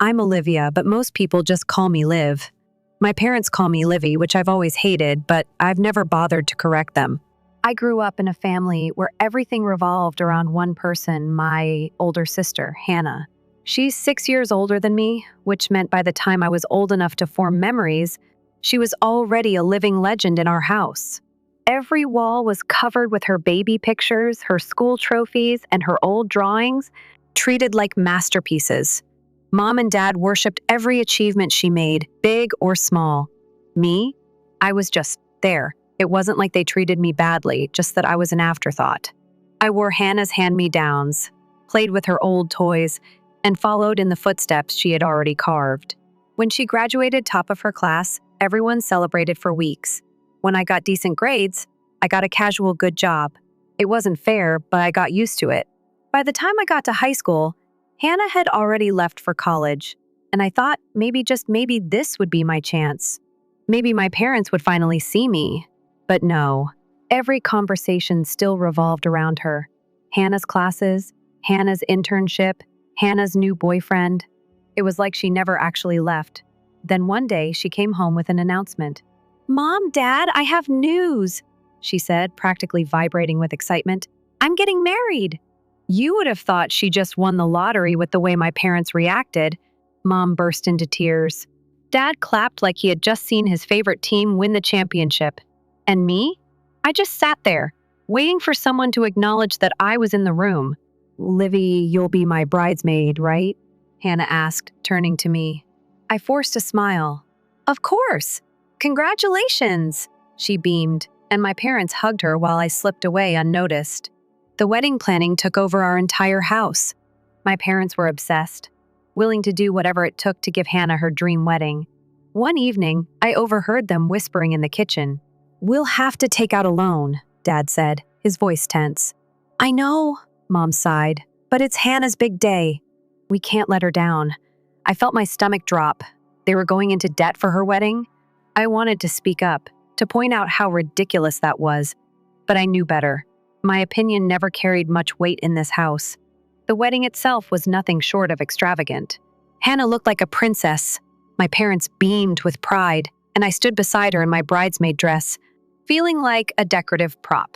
I'm Olivia, but most people just call me Liv. My parents call me Livy, which I've always hated, but I've never bothered to correct them. I grew up in a family where everything revolved around one person, my older sister, Hannah. She's 6 years older than me, which meant by the time I was old enough to form memories, she was already a living legend in our house. Every wall was covered with her baby pictures, her school trophies, and her old drawings, treated like masterpieces. Mom and Dad worshipped every achievement she made, big or small. Me? I was just there. It wasn't like they treated me badly, just that I was an afterthought. I wore Hannah's hand-me-downs, played with her old toys, and followed in the footsteps she had already carved. When she graduated top of her class, everyone celebrated for weeks. When I got decent grades, I got a casual good job. It wasn't fair, but I got used to it. By the time I got to high school, Hannah had already left for college, and I thought maybe, just maybe, this would be my chance. Maybe my parents would finally see me. But no, every conversation still revolved around her. Hannah's classes, Hannah's internship, Hannah's new boyfriend. It was like she never actually left. Then one day, she came home with an announcement. "Mom, Dad, I have news," she said, practically vibrating with excitement. "I'm getting married." You would have thought she just won the lottery with the way my parents reacted. Mom burst into tears. Dad clapped like he had just seen his favorite team win the championship. And me? I just sat there, waiting for someone to acknowledge that I was in the room. "Livy, you'll be my bridesmaid, right?" Hannah asked, turning to me. I forced a smile. "Of course. Congratulations," she beamed, and my parents hugged her while I slipped away unnoticed. The wedding planning took over our entire house. My parents were obsessed, willing to do whatever it took to give Hannah her dream wedding. One evening, I overheard them whispering in the kitchen. "We'll have to take out a loan," Dad said, his voice tense. "I know," Mom sighed, "but it's Hannah's big day. We can't let her down." I felt my stomach drop. They were going into debt for her wedding? I wanted to speak up, to point out how ridiculous that was, but I knew better. My opinion never carried much weight in this house. The wedding itself was nothing short of extravagant. Hannah looked like a princess. My parents beamed with pride, and I stood beside her in my bridesmaid dress, feeling like a decorative prop.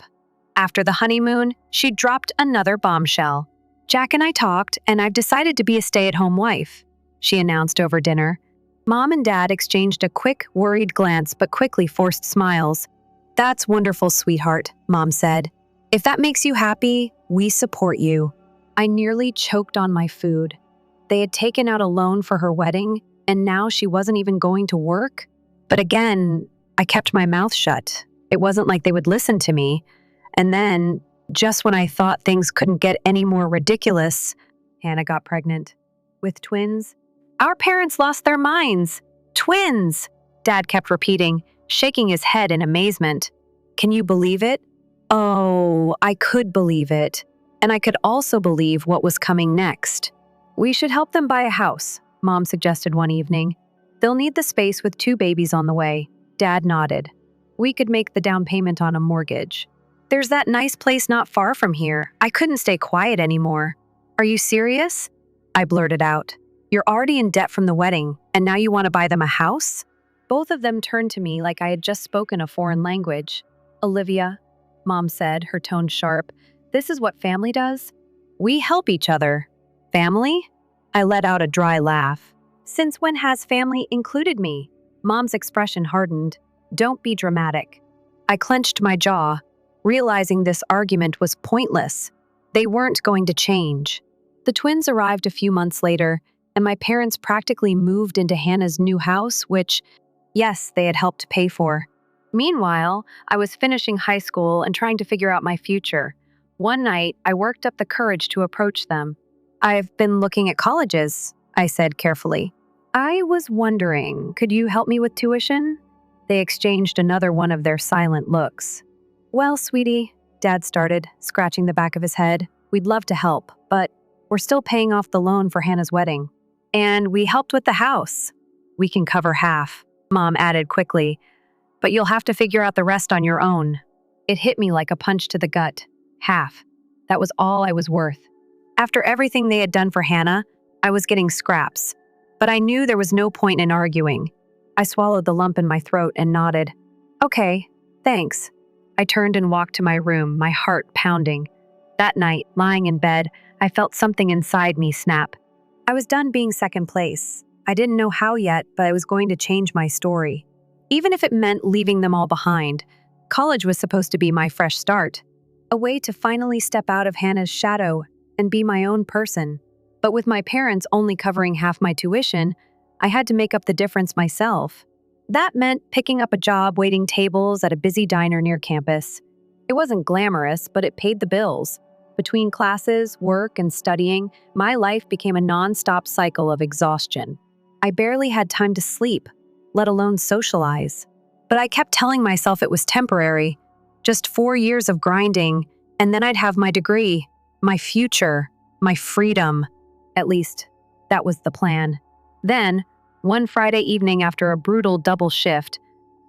After the honeymoon, she dropped another bombshell. "Jack and I talked, and I've decided to be a stay-at-home wife," she announced over dinner. Mom and Dad exchanged a quick, worried glance but quickly forced smiles. "That's wonderful, sweetheart," Mom said. "If that makes you happy, we support you." I nearly choked on my food. They had taken out a loan for her wedding, and now she wasn't even going to work? But again, I kept my mouth shut. It wasn't like they would listen to me. And then, just when I thought things couldn't get any more ridiculous, Hannah got pregnant. With twins? Our parents lost their minds. Twins! Dad kept repeating, shaking his head in amazement. Can you believe it? Oh, I could believe it. And I could also believe what was coming next. "We should help them buy a house," Mom suggested one evening. "They'll need the space with 2 babies on the way." Dad nodded. "We could make the down payment on a mortgage. There's that nice place not far from here." I couldn't stay quiet anymore. "Are you serious?" I blurted out. "You're already in debt from the wedding, and now you want to buy them a house?" Both of them turned to me like I had just spoken a foreign language. "Olivia," Mom said, her tone sharp, "this is what family does. We help each other." "Family?" I let out a dry laugh. "Since when has family included me?" Mom's expression hardened. "Don't be dramatic." I clenched my jaw, realizing this argument was pointless. They weren't going to change. The twins arrived a few months later, and my parents practically moved into Hannah's new house, which, yes, they had helped pay for. Meanwhile, I was finishing high school and trying to figure out my future. One night, I worked up the courage to approach them. "I've been looking at colleges," I said carefully. "I was wondering, could you help me with tuition?" They exchanged another one of their silent looks. "Well, sweetie," Dad started, scratching the back of his head, "we'd love to help, but we're still paying off the loan for Hannah's wedding. And we helped with the house. We can cover half," Mom added quickly, "but you'll have to figure out the rest on your own." It hit me like a punch to the gut. Half. That was all I was worth. After everything they had done for Hannah, I was getting scraps. But I knew there was no point in arguing. I swallowed the lump in my throat and nodded. Okay, thanks. I turned and walked to my room, my heart pounding. That night, lying in bed, I felt something inside me snap. I was done being second place. I didn't know how yet, but I was going to change my story. Even if it meant leaving them all behind, college was supposed to be my fresh start. A way to finally step out of Hannah's shadow and be my own person. But with my parents only covering half my tuition, I had to make up the difference myself. That meant picking up a job waiting tables at a busy diner near campus. It wasn't glamorous, but it paid the bills. Between classes, work, and studying, my life became a non-stop cycle of exhaustion. I barely had time to sleep, let alone socialize. But I kept telling myself it was temporary. Just 4 years of grinding, and then I'd have my degree, my future, my freedom. At least, that was the plan. Then, one Friday evening after a brutal double shift,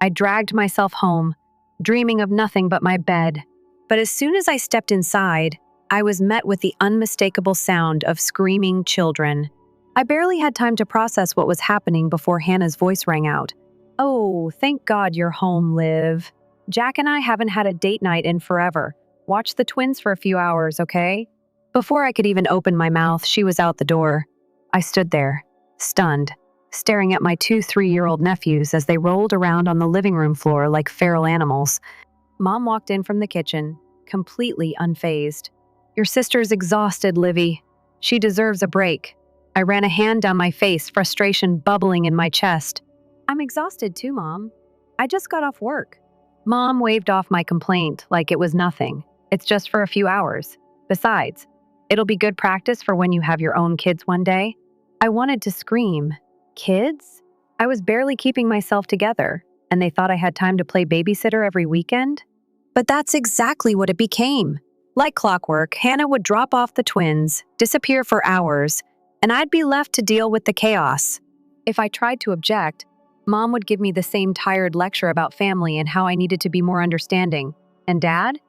I dragged myself home, dreaming of nothing but my bed. But as soon as I stepped inside, I was met with the unmistakable sound of screaming children. I barely had time to process what was happening before Hannah's voice rang out. Oh, thank God you're home, Liv. Jack and I haven't had a date night in forever. Watch the twins for a few hours, okay? Before I could even open my mouth, she was out the door. I stood there, stunned, staring at my 2 3-year-old nephews as they rolled around on the living room floor like feral animals. Mom walked in from the kitchen, completely unfazed. Your sister's exhausted, Livy. She deserves a break. I ran a hand down my face, frustration bubbling in my chest. I'm exhausted too, Mom. I just got off work. Mom waved off my complaint like it was nothing. It's just for a few hours. Besides, it'll be good practice for when you have your own kids one day. I wanted to scream. Kids? I was barely keeping myself together, and they thought I had time to play babysitter every weekend? But that's exactly what it became. Like clockwork, Hannah would drop off the twins, disappear for hours, and I'd be left to deal with the chaos. If I tried to object, Mom would give me the same tired lecture about family and how I needed to be more understanding. And Dad?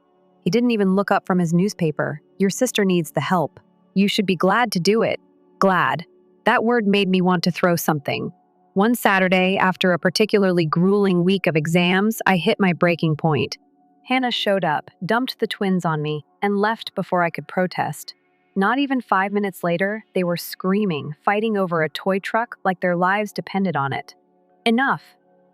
He didn't even look up from his newspaper. Your sister needs the help. You should be glad to do it. Glad. That word made me want to throw something. One Saturday, after a particularly grueling week of exams, I hit my breaking point. Hannah showed up, dumped the twins on me, and left before I could protest. Not even 5 minutes later, they were screaming, fighting over a toy truck like their lives depended on it. Enough,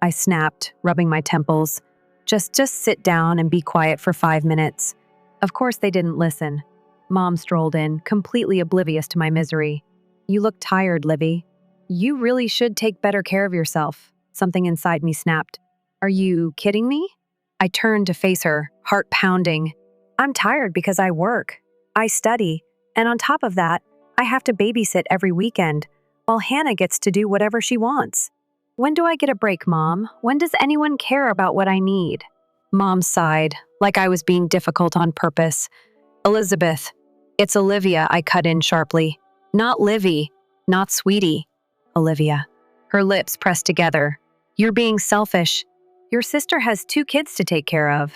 I snapped, rubbing my temples. Just sit down and be quiet for 5 minutes. Of course they didn't listen. Mom strolled in, completely oblivious to my misery. You look tired, Livy. You really should take better care of yourself. Something inside me snapped. Are you kidding me? I turned to face her, heart pounding. I'm tired because I work. I study. And on top of that, I have to babysit every weekend, while Hannah gets to do whatever she wants. When do I get a break, Mom? When does anyone care about what I need? Mom sighed, like I was being difficult on purpose. Elizabeth, it's Olivia, I cut in sharply. Not Livy, not Sweetie. Olivia. Her lips pressed together. You're being selfish. Your sister has 2 kids to take care of.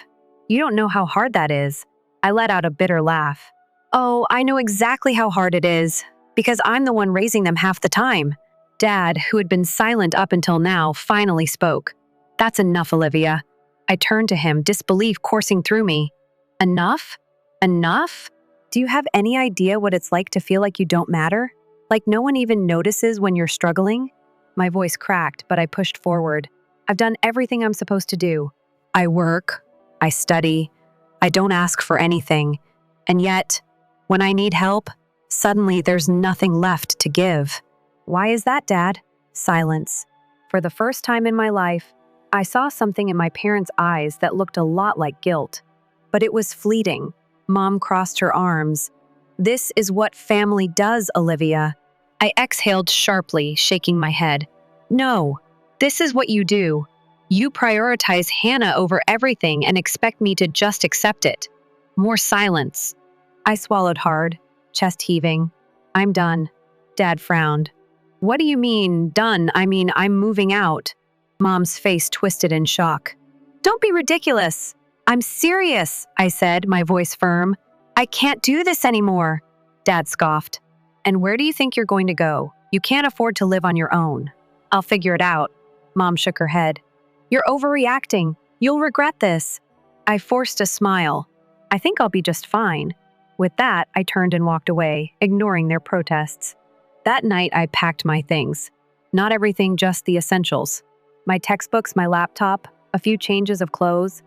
You don't know how hard that is. I let out a bitter laugh. Oh, I know exactly how hard it is, because I'm the one raising them half the time. Dad, who had been silent up until now, finally spoke. That's enough, Olivia. I turned to him, disbelief coursing through me. Enough? Enough? Do you have any idea what it's like to feel like you don't matter? Like no one even notices when you're struggling? My voice cracked, but I pushed forward. I've done everything I'm supposed to do. I work. I study. I don't ask for anything. And yet, when I need help, suddenly there's nothing left to give. Why is that, Dad? Silence. For the first time in my life, I saw something in my parents' eyes that looked a lot like guilt. But it was fleeting. Mom crossed her arms. This is what family does, Olivia. I exhaled sharply, shaking my head. No, this is what you do. You prioritize Hannah over everything and expect me to just accept it. More silence. I swallowed hard, chest heaving. I'm done. Dad frowned. What do you mean, done? I mean, I'm moving out. Mom's face twisted in shock. Don't be ridiculous. I'm serious, I said, my voice firm. I can't do this anymore. Dad scoffed. And where do you think you're going to go? You can't afford to live on your own. I'll figure it out. Mom shook her head. You're overreacting. You'll regret this. I forced a smile. I think I'll be just fine. With that, I turned and walked away, ignoring their protests. That night, I packed my things. Not everything, just the essentials. My textbooks, my laptop, a few changes of clothes.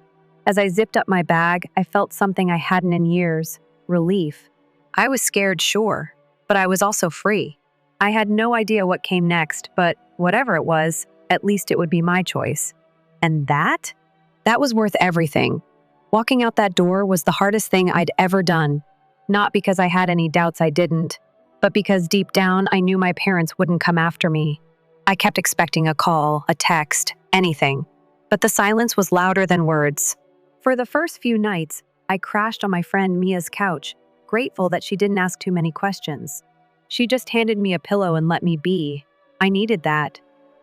As I zipped up my bag, I felt something I hadn't in years: relief. I was scared, sure, but I was also free. I had no idea what came next, but whatever it was, at least it would be my choice. And that? That was worth everything. Walking out that door was the hardest thing I'd ever done. Not because I had any doubts I didn't, but because deep down I knew my parents wouldn't come after me. I kept expecting a call, a text, anything. But the silence was louder than words. For the first few nights, I crashed on my friend Mia's couch, grateful that she didn't ask too many questions. She just handed me a pillow and let me be. I needed that.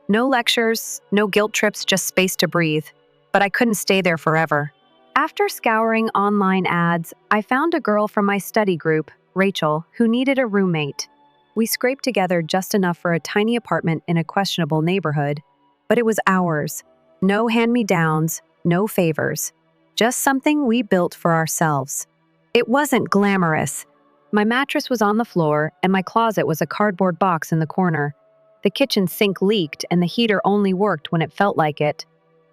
No lectures, no guilt trips, just space to breathe. But I couldn't stay there forever. After scouring online ads, I found a girl from my study group, Rachel, who needed a roommate. We scraped together just enough for a tiny apartment in a questionable neighborhood, but it was ours. No hand-me-downs, no favors. Just something we built for ourselves. It wasn't glamorous. My mattress was on the floor, and my closet was a cardboard box in the corner. The kitchen sink leaked, and the heater only worked when it felt like it.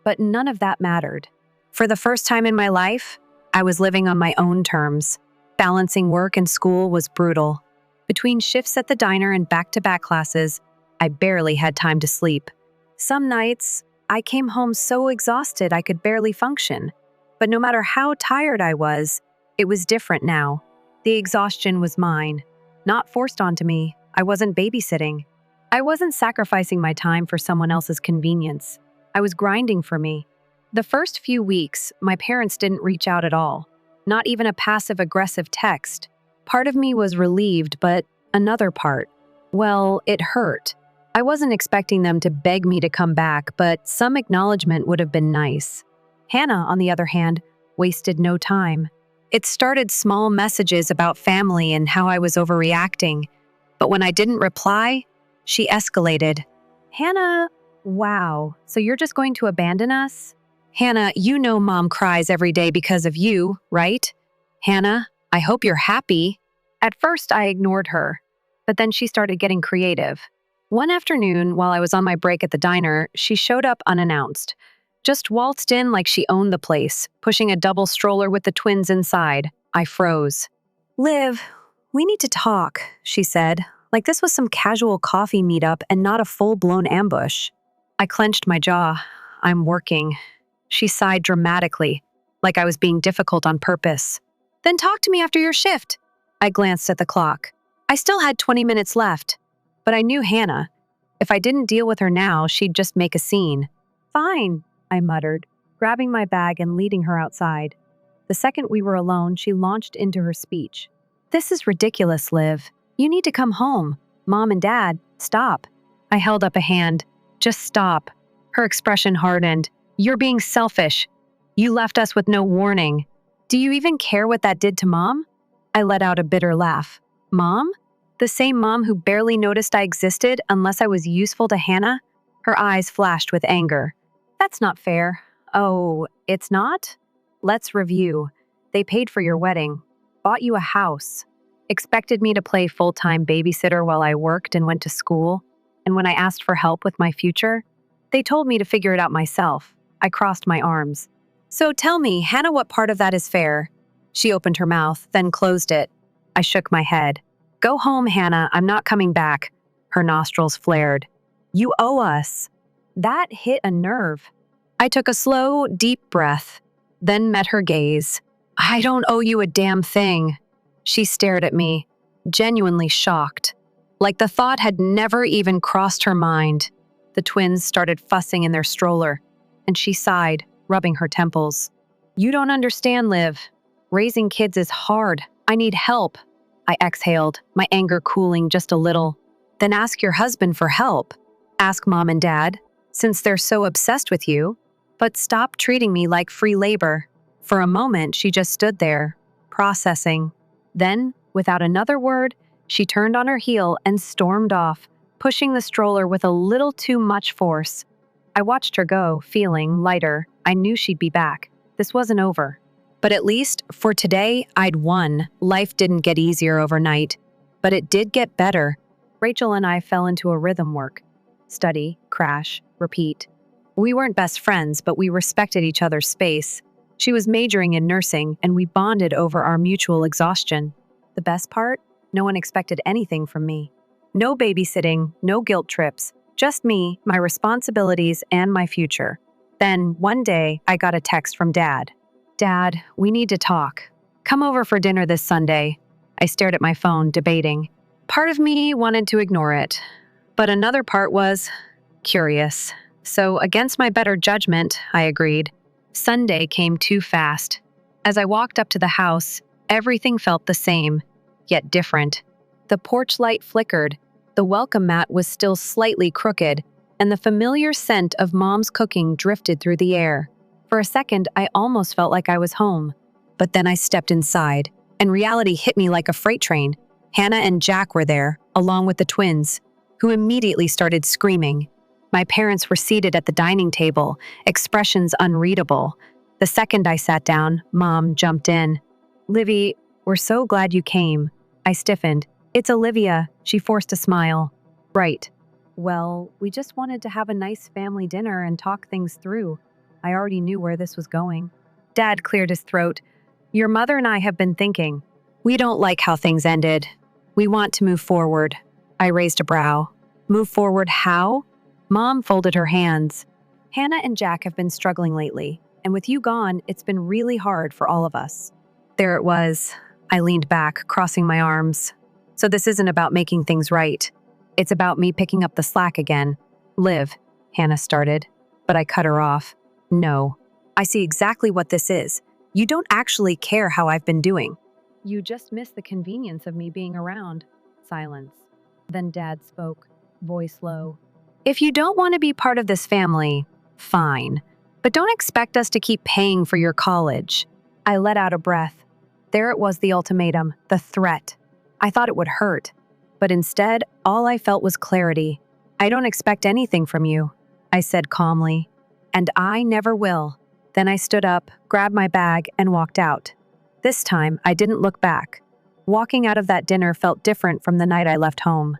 But none of that mattered. For the first time in my life, I was living on my own terms. Balancing work and school was brutal. Between shifts at the diner and back-to-back classes, I barely had time to sleep. Some nights, I came home so exhausted I could barely function. But no matter how tired I was, it was different now. The exhaustion was mine, not forced onto me. I wasn't babysitting. I wasn't sacrificing my time for someone else's convenience. I was grinding for me. The first few weeks, my parents didn't reach out at all. Not even a passive-aggressive text. Part of me was relieved, but another part, well, it hurt. I wasn't expecting them to beg me to come back, but some acknowledgement would have been nice. Hannah, on the other hand, wasted no time. It started small messages about family and how I was overreacting. But when I didn't reply, she escalated. Hannah, wow, so you're just going to abandon us? Hannah, you know Mom cries every day because of you, right? Hannah, I hope you're happy. At first, I ignored her, but then she started getting creative. One afternoon, while I was on my break at the diner, she showed up unannounced. Just waltzed in like she owned the place, pushing a double stroller with the twins inside. I froze. Liv, we need to talk, she said, like this was some casual coffee meetup and not a full-blown ambush. I clenched my jaw. I'm working. She sighed dramatically, like I was being difficult on purpose. Then talk to me after your shift. I glanced at the clock. I still had 20 minutes left, but I knew Hannah. If I didn't deal with her now, she'd just make a scene. Fine, I muttered, grabbing my bag and leading her outside. The second we were alone, she launched into her speech. This is ridiculous, Liv. You need to come home. Mom and Dad, stop. I held up a hand. Just stop. Her expression hardened. You're being selfish. You left us with no warning. Do you even care what that did to Mom? I let out a bitter laugh. Mom? The same Mom who barely noticed I existed unless I was useful to Hannah? Her eyes flashed with anger. That's not fair. Oh, it's not? Let's review. They paid for your wedding, bought you a house, expected me to play full-time babysitter while I worked and went to school, and when I asked for help with my future, they told me to figure it out myself. I crossed my arms. So tell me, Hannah, what part of that is fair? She opened her mouth, then closed it. I shook my head. Go home, Hannah. I'm not coming back. Her nostrils flared. You owe us. That hit a nerve. I took a slow, deep breath, then met her gaze. I don't owe you a damn thing. She stared at me, genuinely shocked, like the thought had never even crossed her mind. The twins started fussing in their stroller, and she sighed, rubbing her temples. You don't understand, Liv. Raising kids is hard. I need help. I exhaled, my anger cooling just a little. Then ask your husband for help. Ask Mom and Dad, since they're so obsessed with you. But stop treating me like free labor. For a moment, she just stood there, processing. Then, without another word, she turned on her heel and stormed off, pushing the stroller with a little too much force. I watched her go, feeling lighter. I knew she'd be back. This wasn't over. But at least, for today, I'd won. Life didn't get easier overnight, but it did get better. Rachel and I fell into a rhythm work. Study, crash, repeat. We weren't best friends, but we respected each other's space. She was majoring in nursing, and we bonded over our mutual exhaustion. The best part? No one expected anything from me. No babysitting, no guilt trips, just me, my responsibilities, and my future. Then, one day, I got a text from Dad. "Dad, we need to talk. Come over for dinner this Sunday." I stared at my phone, debating. Part of me wanted to ignore it, but another part was curious. So, against my better judgment, I agreed. Sunday came too fast. As I walked up to the house, everything felt the same, yet different. The porch light flickered, the welcome mat was still slightly crooked, and the familiar scent of Mom's cooking drifted through the air. For a second, I almost felt like I was home. But then I stepped inside, and reality hit me like a freight train. Hannah and Jack were there, along with the twins, who immediately started screaming. My parents were seated at the dining table, expressions unreadable. The second I sat down, Mom jumped in. "Livy, we're so glad you came." I stiffened. "It's Olivia." She forced a smile. "Right. Well, we just wanted to have a nice family dinner and talk things through." I already knew where this was going. Dad cleared his throat. "Your mother and I have been thinking. We don't like how things ended. We want to move forward." I raised a brow. "Move forward how?" Mom folded her hands. "Hannah and Jack have been struggling lately, and with you gone, it's been really hard for all of us." There it was. I leaned back, crossing my arms. "So this isn't about making things right. It's about me picking up the slack again." "Liv," Hannah started, but I cut her off. "No. I see exactly what this is. You don't actually care how I've been doing. You just miss the convenience of me being around." Silence. Then Dad spoke, voice low. "If you don't want to be part of this family, fine. But don't expect us to keep paying for your college." I let out a breath. There it was, the ultimatum, the threat. I thought it would hurt. But instead, all I felt was clarity. "I don't expect anything from you," I said calmly. "And I never will." Then I stood up, grabbed my bag, and walked out. This time, I didn't look back. Walking out of that dinner felt different from the night I left home.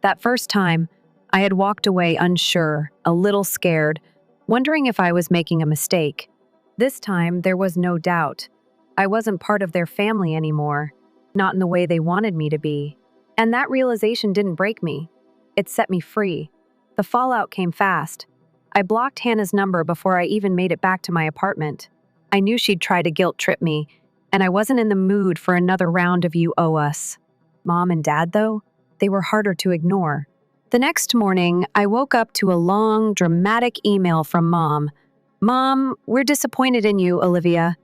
That first time, I had walked away unsure, a little scared, wondering if I was making a mistake. This time, there was no doubt. I wasn't part of their family anymore, not in the way they wanted me to be. And that realization didn't break me. It set me free. The fallout came fast. I blocked Hannah's number before I even made it back to my apartment. I knew she'd try to guilt trip me, and I wasn't in the mood for another round of "you owe us." Mom and Dad, though, they were harder to ignore. The next morning, I woke up to a long, dramatic email from Mom. "Mom, we're disappointed in you, Olivia.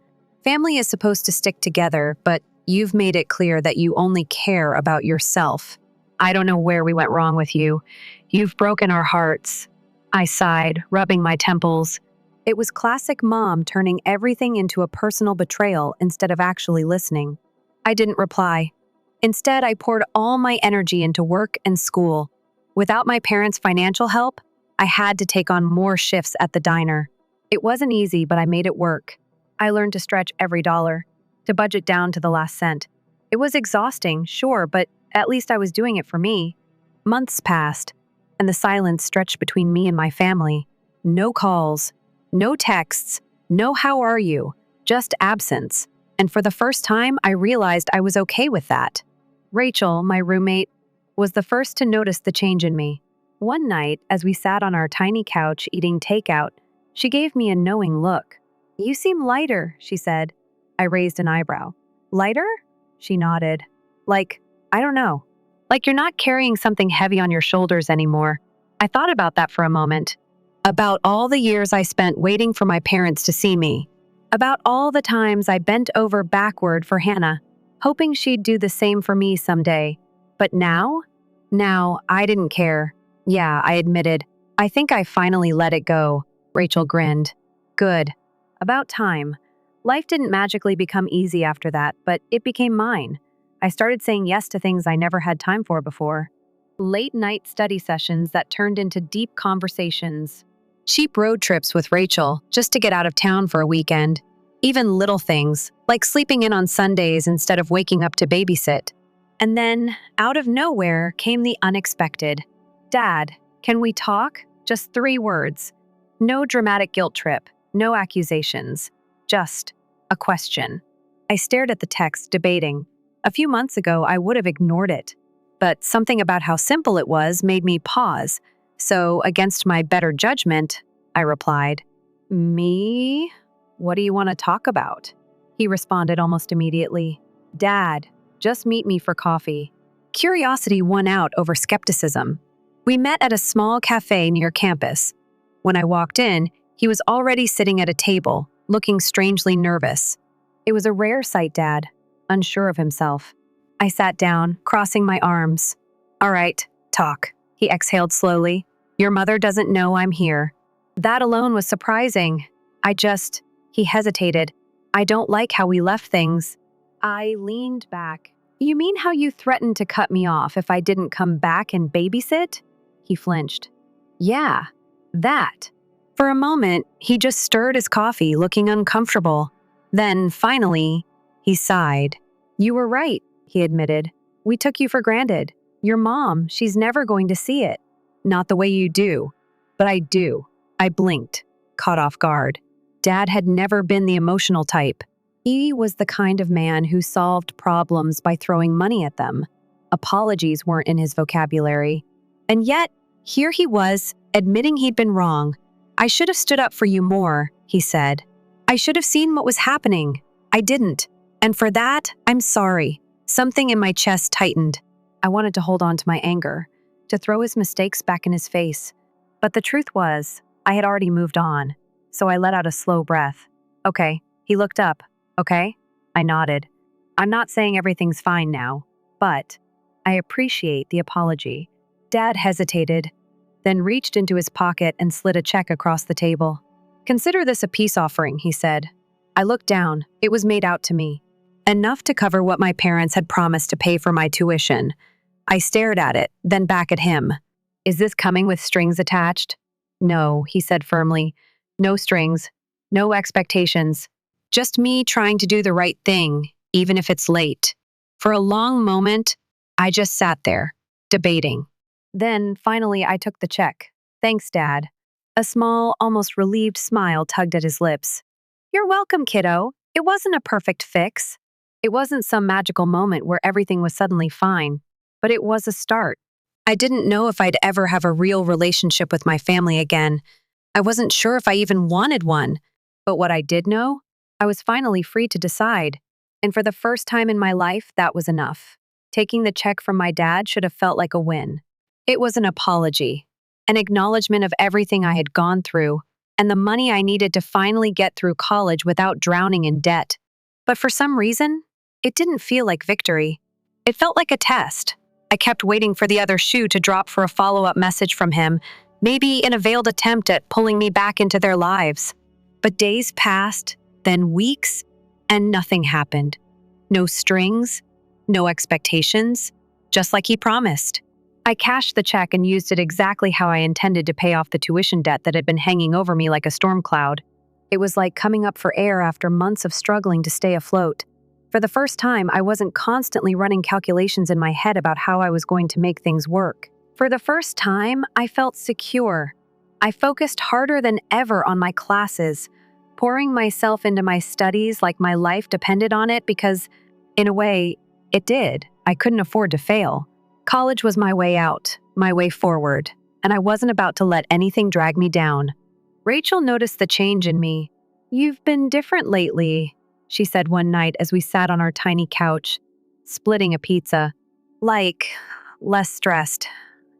Family is supposed to stick together, but you've made it clear that you only care about yourself. I don't know where we went wrong with you. You've broken our hearts." I sighed, rubbing my temples. It was classic Mom turning everything into a personal betrayal instead of actually listening. I didn't reply. Instead, I poured all my energy into work and school. Without my parents' financial help, I had to take on more shifts at the diner. It wasn't easy, but I made it work. I learned to stretch every dollar, to budget down to the last cent. It was exhausting, sure, but at least I was doing it for me. Months passed, and the silence stretched between me and my family. No calls, no texts, no "how are you?" just absence. And for the first time, I realized I was okay with that. Rachel, my roommate, was the first to notice the change in me. One night, as we sat on our tiny couch eating takeout, she gave me a knowing look. "You seem lighter," she said. I raised an eyebrow. "Lighter?" She nodded. I don't know. Like you're not carrying something heavy on your shoulders anymore." I thought about that for a moment. About all the years I spent waiting for my parents to see me. About all the times I bent over backward for Hannah, hoping she'd do the same for me someday. But now, I didn't care. "Yeah," I admitted. "I think I finally let it go." Rachel grinned. "Good. About time." Life didn't magically become easy after that, but it became mine. I started saying yes to things I never had time for before. late-night study sessions that turned into deep conversations, cheap road trips with Rachel just to get out of town for a weekend, even little things like sleeping in on Sundays instead of waking up to babysit. And then, out of nowhere, came the unexpected. "Dad, can we talk?" Just 3 words. No dramatic guilt trip, no accusations, just a question. I stared at the text, debating. A few months ago, I would have ignored it. But something about how simple it was made me pause. So, against my better judgment, I replied, "Me? What do you want to talk about?" He responded almost immediately, "Dad, just meet me for coffee." Curiosity won out over skepticism. We met at a small cafe near campus. When I walked in, he was already sitting at a table, looking strangely nervous. It was a rare sight, Dad, unsure of himself. I sat down, crossing my arms. "All right, talk," he exhaled slowly. "Your mother doesn't know I'm here." That alone was surprising. He hesitated. "I don't like how we left things." I leaned back. "You mean how you threatened to cut me off if I didn't come back and babysit?" He flinched. "Yeah, that." For a moment, he just stirred his coffee, looking uncomfortable. Then, finally, he sighed. "You were right," he admitted. "We took you for granted. Your mom, she's never going to see it. Not the way you do." But I do. I blinked, caught off guard. Dad had never been the emotional type. He was the kind of man who solved problems by throwing money at them. Apologies weren't in his vocabulary. And yet, here he was, admitting he'd been wrong. "I should have stood up for you more," he said. "I should have seen what was happening. I didn't. And for that, I'm sorry." Something in my chest tightened. I wanted to hold on to my anger, to throw his mistakes back in his face. But the truth was, I had already moved on. So I let out a slow breath. "Okay." He looked up. "Okay?" I nodded. "I'm not saying everything's fine now, but I appreciate the apology." Dad hesitated, then reached into his pocket and slid a check across the table. "Consider this a peace offering," he said. I looked down. It was made out to me. Enough to cover what my parents had promised to pay for my tuition. I stared at it, then back at him. "Is this coming with strings attached?" "No," he said firmly. "No strings. No expectations. Just me trying to do the right thing, even if it's late." For a long moment, I just sat there, debating. Then, finally, I took the check. "Thanks, Dad." A small, almost relieved smile tugged at his lips. "You're welcome, kiddo. It wasn't a perfect fix. It wasn't some magical moment where everything was suddenly fine, but it was a start." I didn't know if I'd ever have a real relationship with my family again. I wasn't sure if I even wanted one. But what I did know, I was finally free to decide. And for the first time in my life, that was enough. Taking the check from my dad should have felt like a win. It was an apology, an acknowledgement of everything I had gone through, and the money I needed to finally get through college without drowning in debt. But for some reason, it didn't feel like victory. It felt like a test. I kept waiting for the other shoe to drop for a follow-up message from him, maybe in a veiled attempt at pulling me back into their lives. But days passed, then weeks, and nothing happened. No strings, no expectations, just like he promised. I cashed the check and used it exactly how I intended to pay off the tuition debt that had been hanging over me like a storm cloud. It was like coming up for air after months of struggling to stay afloat. For the first time, I wasn't constantly running calculations in my head about how I was going to make things work. For the first time, I felt secure. I focused harder than ever on my classes, pouring myself into my studies like my life depended on it because, in a way, it did. I couldn't afford to fail. College was my way out, my way forward, and I wasn't about to let anything drag me down. Rachel noticed the change in me. "You've been different lately," she said one night as we sat on our tiny couch, splitting a pizza. "Like, less stressed."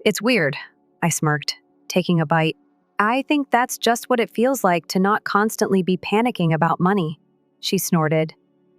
"It's weird," I smirked, taking a bite. "I think that's just what it feels like to not constantly be panicking about money," she snorted.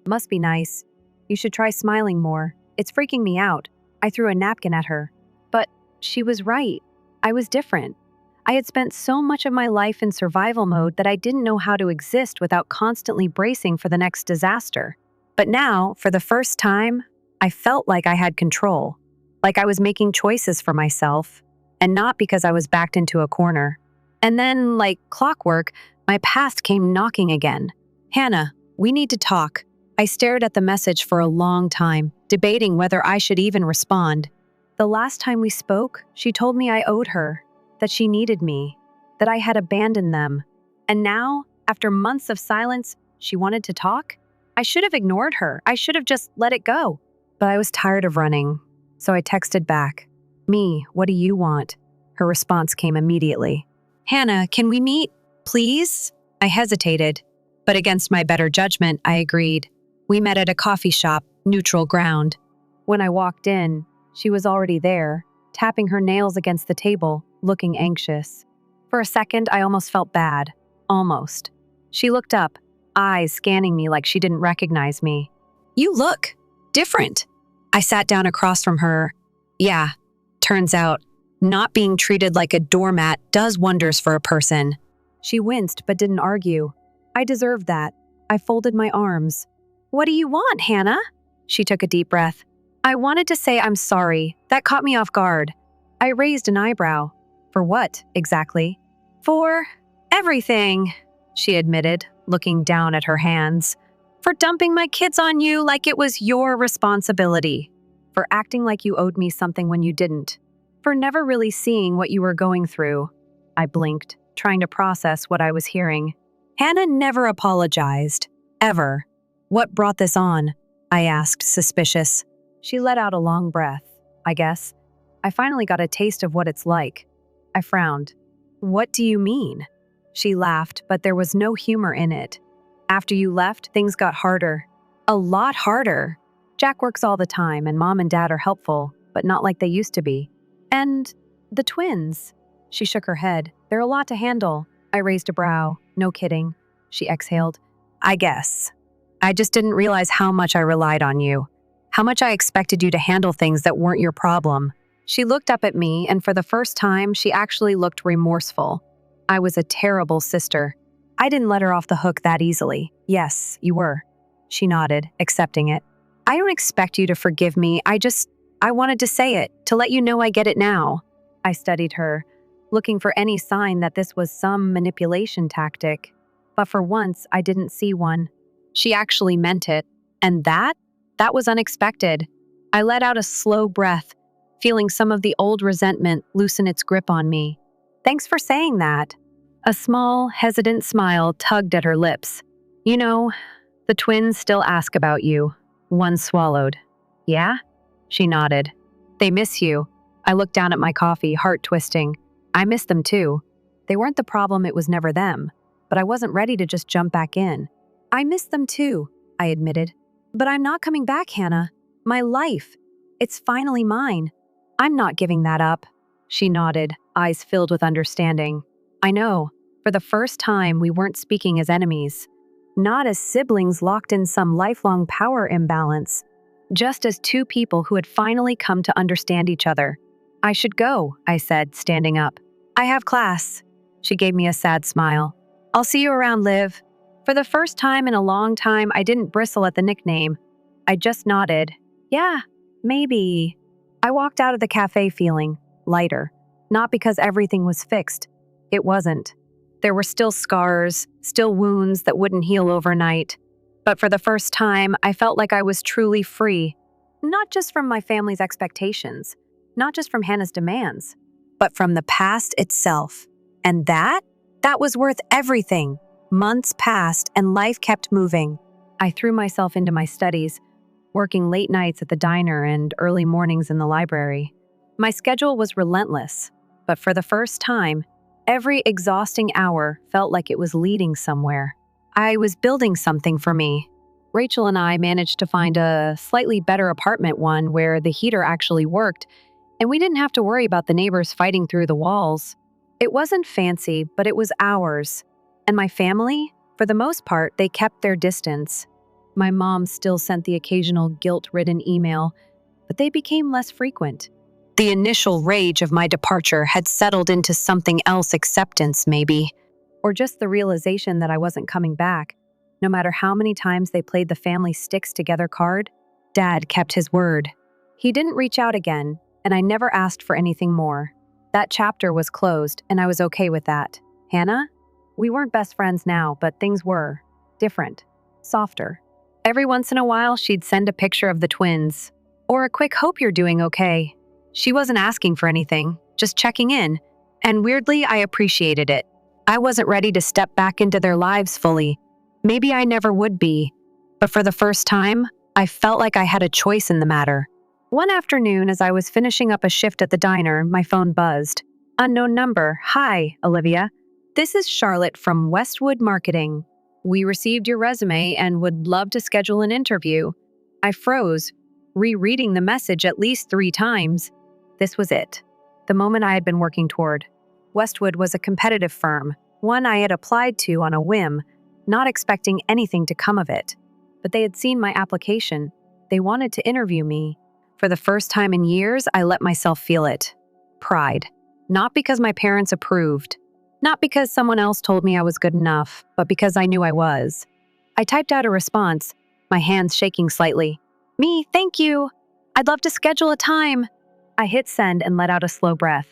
"Must be nice. You should try smiling more. It's freaking me out." I threw a napkin at her. But she was right. I was different. I had spent so much of my life in survival mode that I didn't know how to exist without constantly bracing for the next disaster. But now, for the first time, I felt like I had control. like I was making choices for myself, and not because I was backed into a corner. And then, like clockwork, my past came knocking again. Hannah, we need to talk. I stared at the message for a long time, debating whether I should even respond. The last time we spoke, she told me I owed her, that she needed me, that I had abandoned them. And now, after months of silence, she wanted to talk? I should have ignored her. I should have just let it go. But I was tired of running, so I texted back. Me, what do you want? Her response came immediately. Hannah, can we meet, please? I hesitated, but against my better judgment, I agreed. We met at a coffee shop, neutral ground. When I walked in, she was already there, tapping her nails against the table, looking anxious. For a second, I almost felt bad. Almost. She looked up, eyes scanning me like she didn't recognize me. You look different. I sat down across from her. Yeah, turns out, not being treated like a doormat does wonders for a person. She winced but didn't argue. I deserved that. I folded my arms. What do you want, Hannah? She took a deep breath. I wanted to say I'm sorry. That caught me off guard. I raised an eyebrow. For what, exactly? For everything, she admitted, looking down at her hands. For dumping my kids on you like it was your responsibility. For acting like you owed me something when you didn't. For never really seeing what you were going through. I blinked, trying to process what I was hearing. Hannah never apologized. Ever. What brought this on? I asked, suspicious. She let out a long breath, I guess. I finally got a taste of what it's like. I frowned. What do you mean? She laughed, but there was no humor in it. After you left, things got harder. A lot harder. Jack works all the time, and Mom and Dad are helpful, but not like they used to be. And the twins. She shook her head. They're a lot to handle. I raised a brow. No kidding. She exhaled. I guess. I just didn't realize how much I relied on you. How much I expected you to handle things that weren't your problem. She looked up at me, and for the first time, she actually looked remorseful. I was a terrible sister. I didn't let her off the hook that easily. Yes, you were. She nodded, accepting it. I don't expect you to forgive me. I wanted to say it, to let you know I get it now. I studied her, looking for any sign that this was some manipulation tactic. But for once, I didn't see one. She actually meant it. And that was unexpected. I let out a slow breath, feeling some of the old resentment loosen its grip on me. Thanks for saying that. A small, hesitant smile tugged at her lips. You know, the twins still ask about you. One swallowed. Yeah? She nodded. They miss you. I looked down at my coffee, heart twisting. I miss them too. They weren't the problem, it was never them. But I wasn't ready to just jump back in. I miss them too, I admitted. But I'm not coming back, Hannah. My life. It's finally mine. I'm not giving that up. She nodded, eyes filled with understanding. I know. For the first time, we weren't speaking as enemies. Not as siblings locked in some lifelong power imbalance. Just as two people who had finally come to understand each other. I should go, I said, standing up. I have class. She gave me a sad smile. I'll see you around, Liv. For the first time in a long time, I didn't bristle at the nickname. I just nodded. Yeah, maybe. I walked out of the cafe feeling lighter. Not because everything was fixed. It wasn't. There were still scars, still wounds that wouldn't heal overnight. But for the first time, I felt like I was truly free. Not just from my family's expectations, not just from Hannah's demands, but from the past itself. And that was worth everything. Months passed and life kept moving. I threw myself into my studies, working late nights at the diner and early mornings in the library. My schedule was relentless, but for the first time, every exhausting hour felt like it was leading somewhere. I was building something for me. Rachel and I managed to find a slightly better apartment one where the heater actually worked, and we didn't have to worry about the neighbors fighting through the walls. It wasn't fancy, but it was ours. And my family, for the most part, they kept their distance. My mom still sent the occasional guilt-ridden email, but they became less frequent. The initial rage of my departure had settled into something else, acceptance maybe, or just the realization that I wasn't coming back. No matter how many times they played the family sticks together card, Dad kept his word. He didn't reach out again, and I never asked for anything more. That chapter was closed, and I was okay with that. Hannah? We weren't best friends now, but things were different, softer. Every once in a while, she'd send a picture of the twins, or a quick "hope you're doing okay." She wasn't asking for anything, just checking in, and weirdly, I appreciated it. I wasn't ready to step back into their lives fully. Maybe I never would be, but for the first time, I felt like I had a choice in the matter. One afternoon, as I was finishing up a shift at the diner, my phone buzzed. Unknown number. Hi, Olivia. This is Charlotte from Westwood Marketing. We received your resume and would love to schedule an interview. I froze, rereading the message at least 3 times. This was it, the moment I had been working toward. Westwood was a competitive firm, one I had applied to on a whim, not expecting anything to come of it. But they had seen my application. They wanted to interview me. For the first time in years, I let myself feel it. Pride. Not because my parents approved. Not because someone else told me I was good enough, but because I knew I was. I typed out a response, my hands shaking slightly. Me, thank you. I'd love to schedule a time. I hit send and let out a slow breath.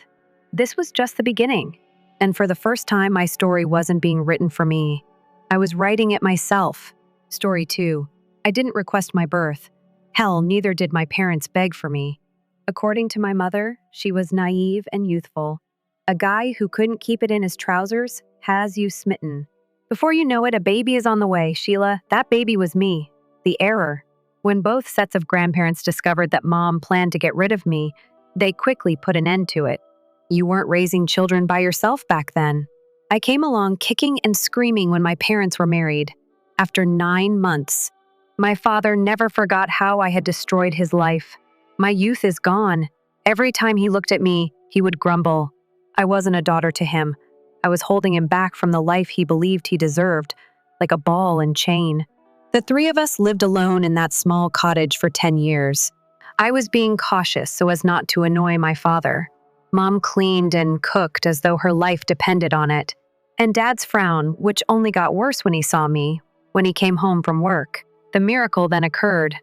This was just the beginning. And for the first time, my story wasn't being written for me. I was writing it myself. Story 2. I didn't request my birth. Hell, neither did my parents beg for me. According to my mother, she was naive and youthful. A guy who couldn't keep it in his trousers has you smitten. Before you know it, a baby is on the way, Sheila. That baby was me. The error. When both sets of grandparents discovered that Mom planned to get rid of me, they quickly put an end to it. You weren't raising children by yourself back then. I came along kicking and screaming when my parents were married. After 9 months, my father never forgot how I had destroyed his life. My youth is gone. Every time he looked at me, he would grumble. I wasn't a daughter to him. I was holding him back from the life he believed he deserved, like a ball and chain. The 3 of us lived alone in that small cottage for 10 years. I was being cautious so as not to annoy my father. Mom cleaned and cooked as though her life depended on it. And Dad's frown, which only got worse when he saw me, when he came home from work. The miracle then occurred.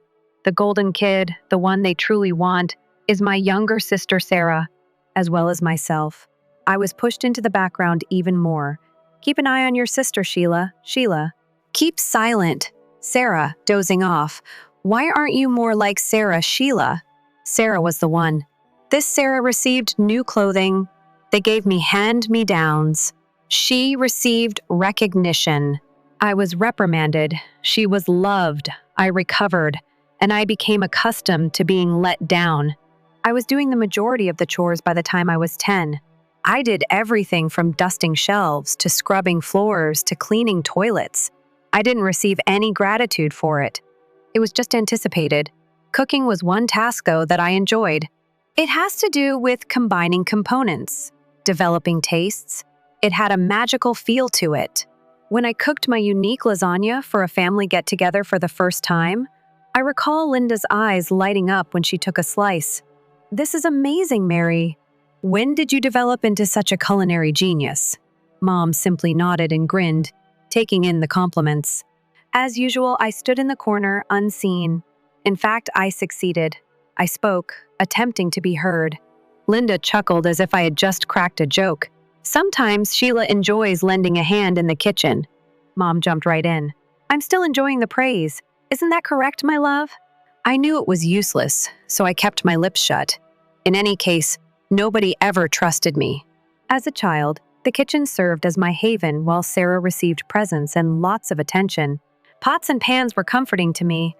The golden kid, the one they truly want, is my younger sister Sarah, as well as myself. I was pushed into the background even more. Keep an eye on your sister, Sheila. Sheila. Keep silent. Sarah, dozing off. Why aren't you more like Sarah, Sheila? Sarah was the one. This Sarah received new clothing. They gave me hand-me-downs. She received recognition. I was reprimanded. She was loved. I recovered. And I became accustomed to being let down. I was doing the majority of the chores by the time I was 10. I did everything from dusting shelves to scrubbing floors to cleaning toilets. I didn't receive any gratitude for it. It was just anticipated. Cooking was one task, though, that I enjoyed. It has to do with combining components, developing tastes. It had a magical feel to it. When I cooked my unique lasagna for a family get-together for the first time, I recall Linda's eyes lighting up when she took a slice. This is amazing, Mary. When did you develop into such a culinary genius? Mom simply nodded and grinned, taking in the compliments. As usual, I stood in the corner, unseen. In fact, I succeeded. I spoke, attempting to be heard. Linda chuckled as if I had just cracked a joke. Sometimes Sheila enjoys lending a hand in the kitchen. Mom jumped right in. I'm still enjoying the praise. Isn't that correct, my love? I knew it was useless, so I kept my lips shut. In any case, nobody ever trusted me. As a child, the kitchen served as my haven while Sarah received presents and lots of attention. Pots and pans were comforting to me.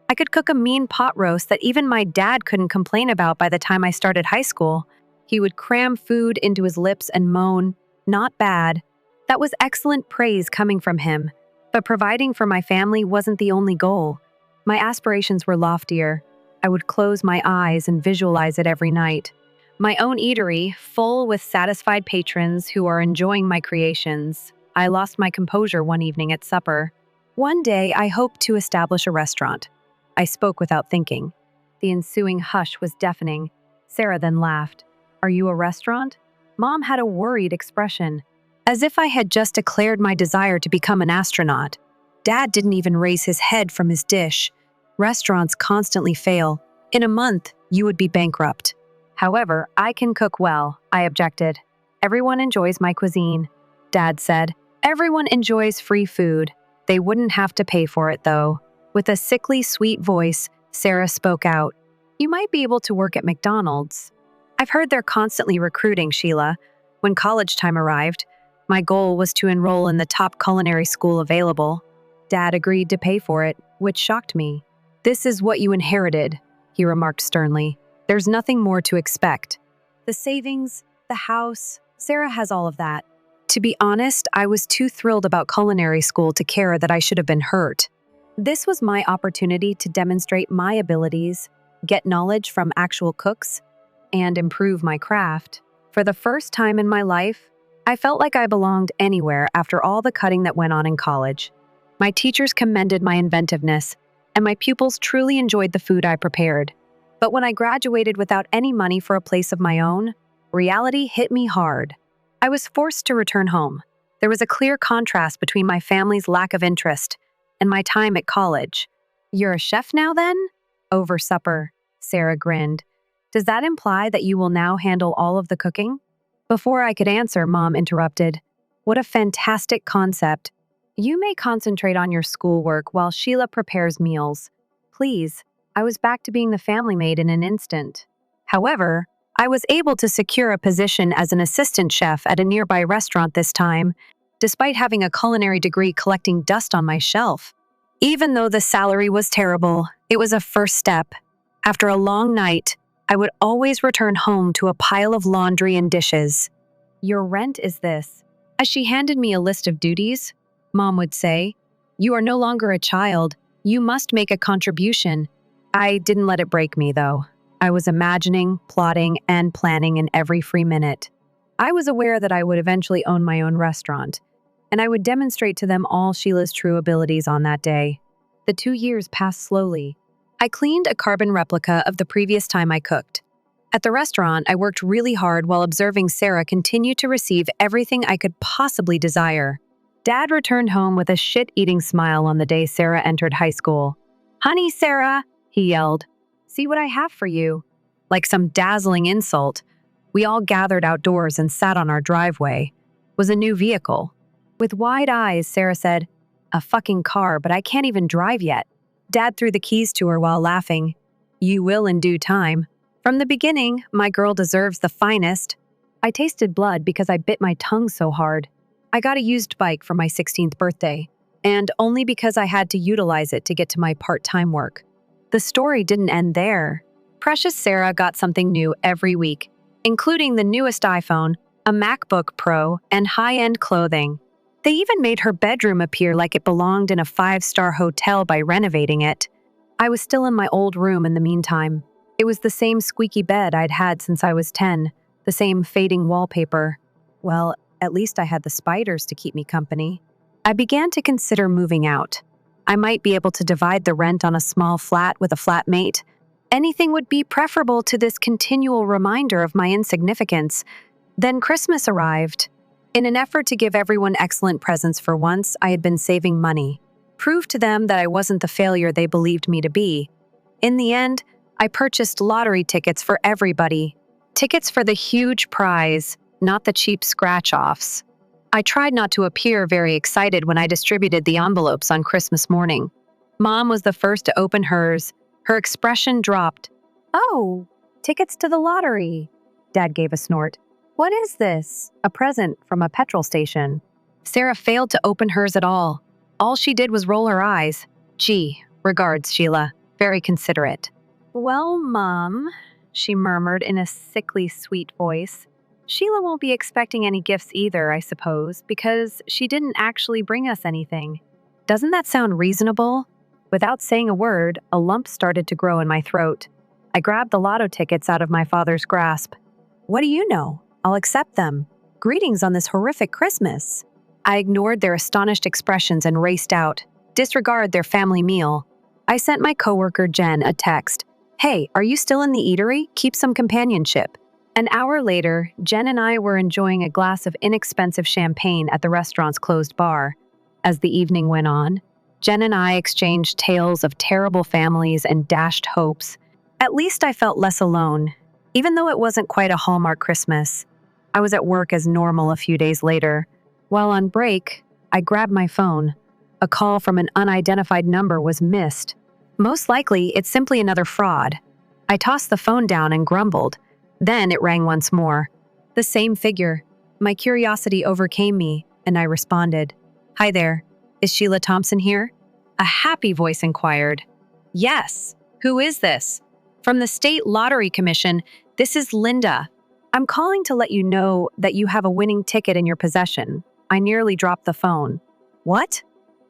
I could cook a mean pot roast that even my dad couldn't complain about by the time I started high school. He would cram food into his lips and moan, "Not bad." That was excellent praise coming from him. But providing for my family wasn't the only goal. My aspirations were loftier. I would close my eyes and visualize it every night. My own eatery, full with satisfied patrons who are enjoying my creations. I lost my composure one evening at supper. One day, I hoped to establish a restaurant. I spoke without thinking. The ensuing hush was deafening. Sarah then laughed. Are you a restaurant? Mom had a worried expression, as if I had just declared my desire to become an astronaut. Dad didn't even raise his head from his dish. Restaurants constantly fail. In a month, you would be bankrupt. However, I can cook well, I objected. Everyone enjoys my cuisine, Dad said. Everyone enjoys free food. They wouldn't have to pay for it, though. With a sickly, sweet voice, Sarah spoke out. You might be able to work at McDonald's. I've heard they're constantly recruiting, Sheila. When college time arrived, my goal was to enroll in the top culinary school available. Dad agreed to pay for it, which shocked me. This is what you inherited, he remarked sternly. There's nothing more to expect. The savings, the house, Sarah has all of that. To be honest, I was too thrilled about culinary school to care that I should have been hurt. This was my opportunity to demonstrate my abilities, get knowledge from actual cooks, and improve my craft. For the first time in my life, I felt like I belonged anywhere after all the cutting that went on in college. My teachers commended my inventiveness, and my pupils truly enjoyed the food I prepared. But when I graduated without any money for a place of my own, reality hit me hard. I was forced to return home. There was a clear contrast between my family's lack of interest and my time at college. You're a chef now, then? Over supper, Sarah grinned. Does that imply that you will now handle all of the cooking? Before I could answer, Mom interrupted. What a fantastic concept. You may concentrate on your schoolwork while Sheila prepares meals. Please, I was back to being the family maid in an instant. However, I was able to secure a position as an assistant chef at a nearby restaurant this time, despite having a culinary degree collecting dust on my shelf. Even though the salary was terrible, it was a first step. After a long night, I would always return home to a pile of laundry and dishes. Your rent is this. As she handed me a list of duties, Mom would say, You are no longer a child. You must make a contribution. I didn't let it break me, though. I was imagining, plotting, and planning in every free minute. I was aware that I would eventually own my own restaurant, and I would demonstrate to them all Sheila's true abilities on that day. The 2 years passed slowly. I cleaned a carbon replica of the previous time I cooked. At the restaurant, I worked really hard while observing Sarah continue to receive everything I could possibly desire. Dad returned home with a shit-eating smile on the day Sarah entered high school. Honey, Sarah, he yelled. See what I have for you. Like some dazzling insult, we all gathered outdoors and sat on our driveway. It was a new vehicle. With wide eyes, Sarah said, A fucking car, but I can't even drive yet. Dad threw the keys to her while laughing. You will in due time. From the beginning, my girl deserves the finest. I tasted blood because I bit my tongue so hard. I got a used bike for my 16th birthday, and only because I had to utilize it to get to my part-time work. The story didn't end there. Precious Sarah got something new every week, including the newest iPhone, a MacBook Pro, and high-end clothing. They even made her bedroom appear like it belonged in a 5-star hotel by renovating it. I was still in my old room in the meantime. It was the same squeaky bed I'd had since I was 10, the same fading wallpaper. Well, at least I had the spiders to keep me company. I began to consider moving out. I might be able to divide the rent on a small flat with a flatmate. Anything would be preferable to this continual reminder of my insignificance. Then Christmas arrived. In an effort to give everyone excellent presents for once, I had been saving money. Proved to them that I wasn't the failure they believed me to be. In the end, I purchased lottery tickets for everybody. Tickets for the huge prize, not the cheap scratch-offs. I tried not to appear very excited when I distributed the envelopes on Christmas morning. Mom was the first to open hers. Her expression dropped. Oh, tickets to the lottery. Dad gave a snort. What is this? A present from a petrol station. Sarah failed to open hers at all. All she did was roll her eyes. Gee, regards, Sheila. Very considerate. Well, Mom, she murmured in a sickly sweet voice. Sheila won't be expecting any gifts either, I suppose, because she didn't actually bring us anything. Doesn't that sound reasonable? Without saying a word, a lump started to grow in my throat. I grabbed the lotto tickets out of my father's grasp. What do you know? I'll accept them. Greetings on this horrific Christmas. I ignored their astonished expressions and raced out. Disregard their family meal. I sent my coworker Jen a text. Hey, are you still in the eatery? Keep some companionship. An hour later, Jen and I were enjoying a glass of inexpensive champagne at the restaurant's closed bar. As the evening went on, Jen and I exchanged tales of terrible families and dashed hopes. At least I felt less alone. Even though it wasn't quite a Hallmark Christmas, I was at work as normal a few days later. While on break, I grabbed my phone. A call from an unidentified number was missed. Most likely, it's simply another fraud. I tossed the phone down and grumbled. Then it rang once more. The same figure. My curiosity overcame me, and I responded. "Hi there. Is Sheila Thompson here?" A happy voice inquired. "Yes. Who is this?" "From the State Lottery Commission, this is Linda. I'm calling to let you know that you have a winning ticket in your possession." I nearly dropped the phone. "What?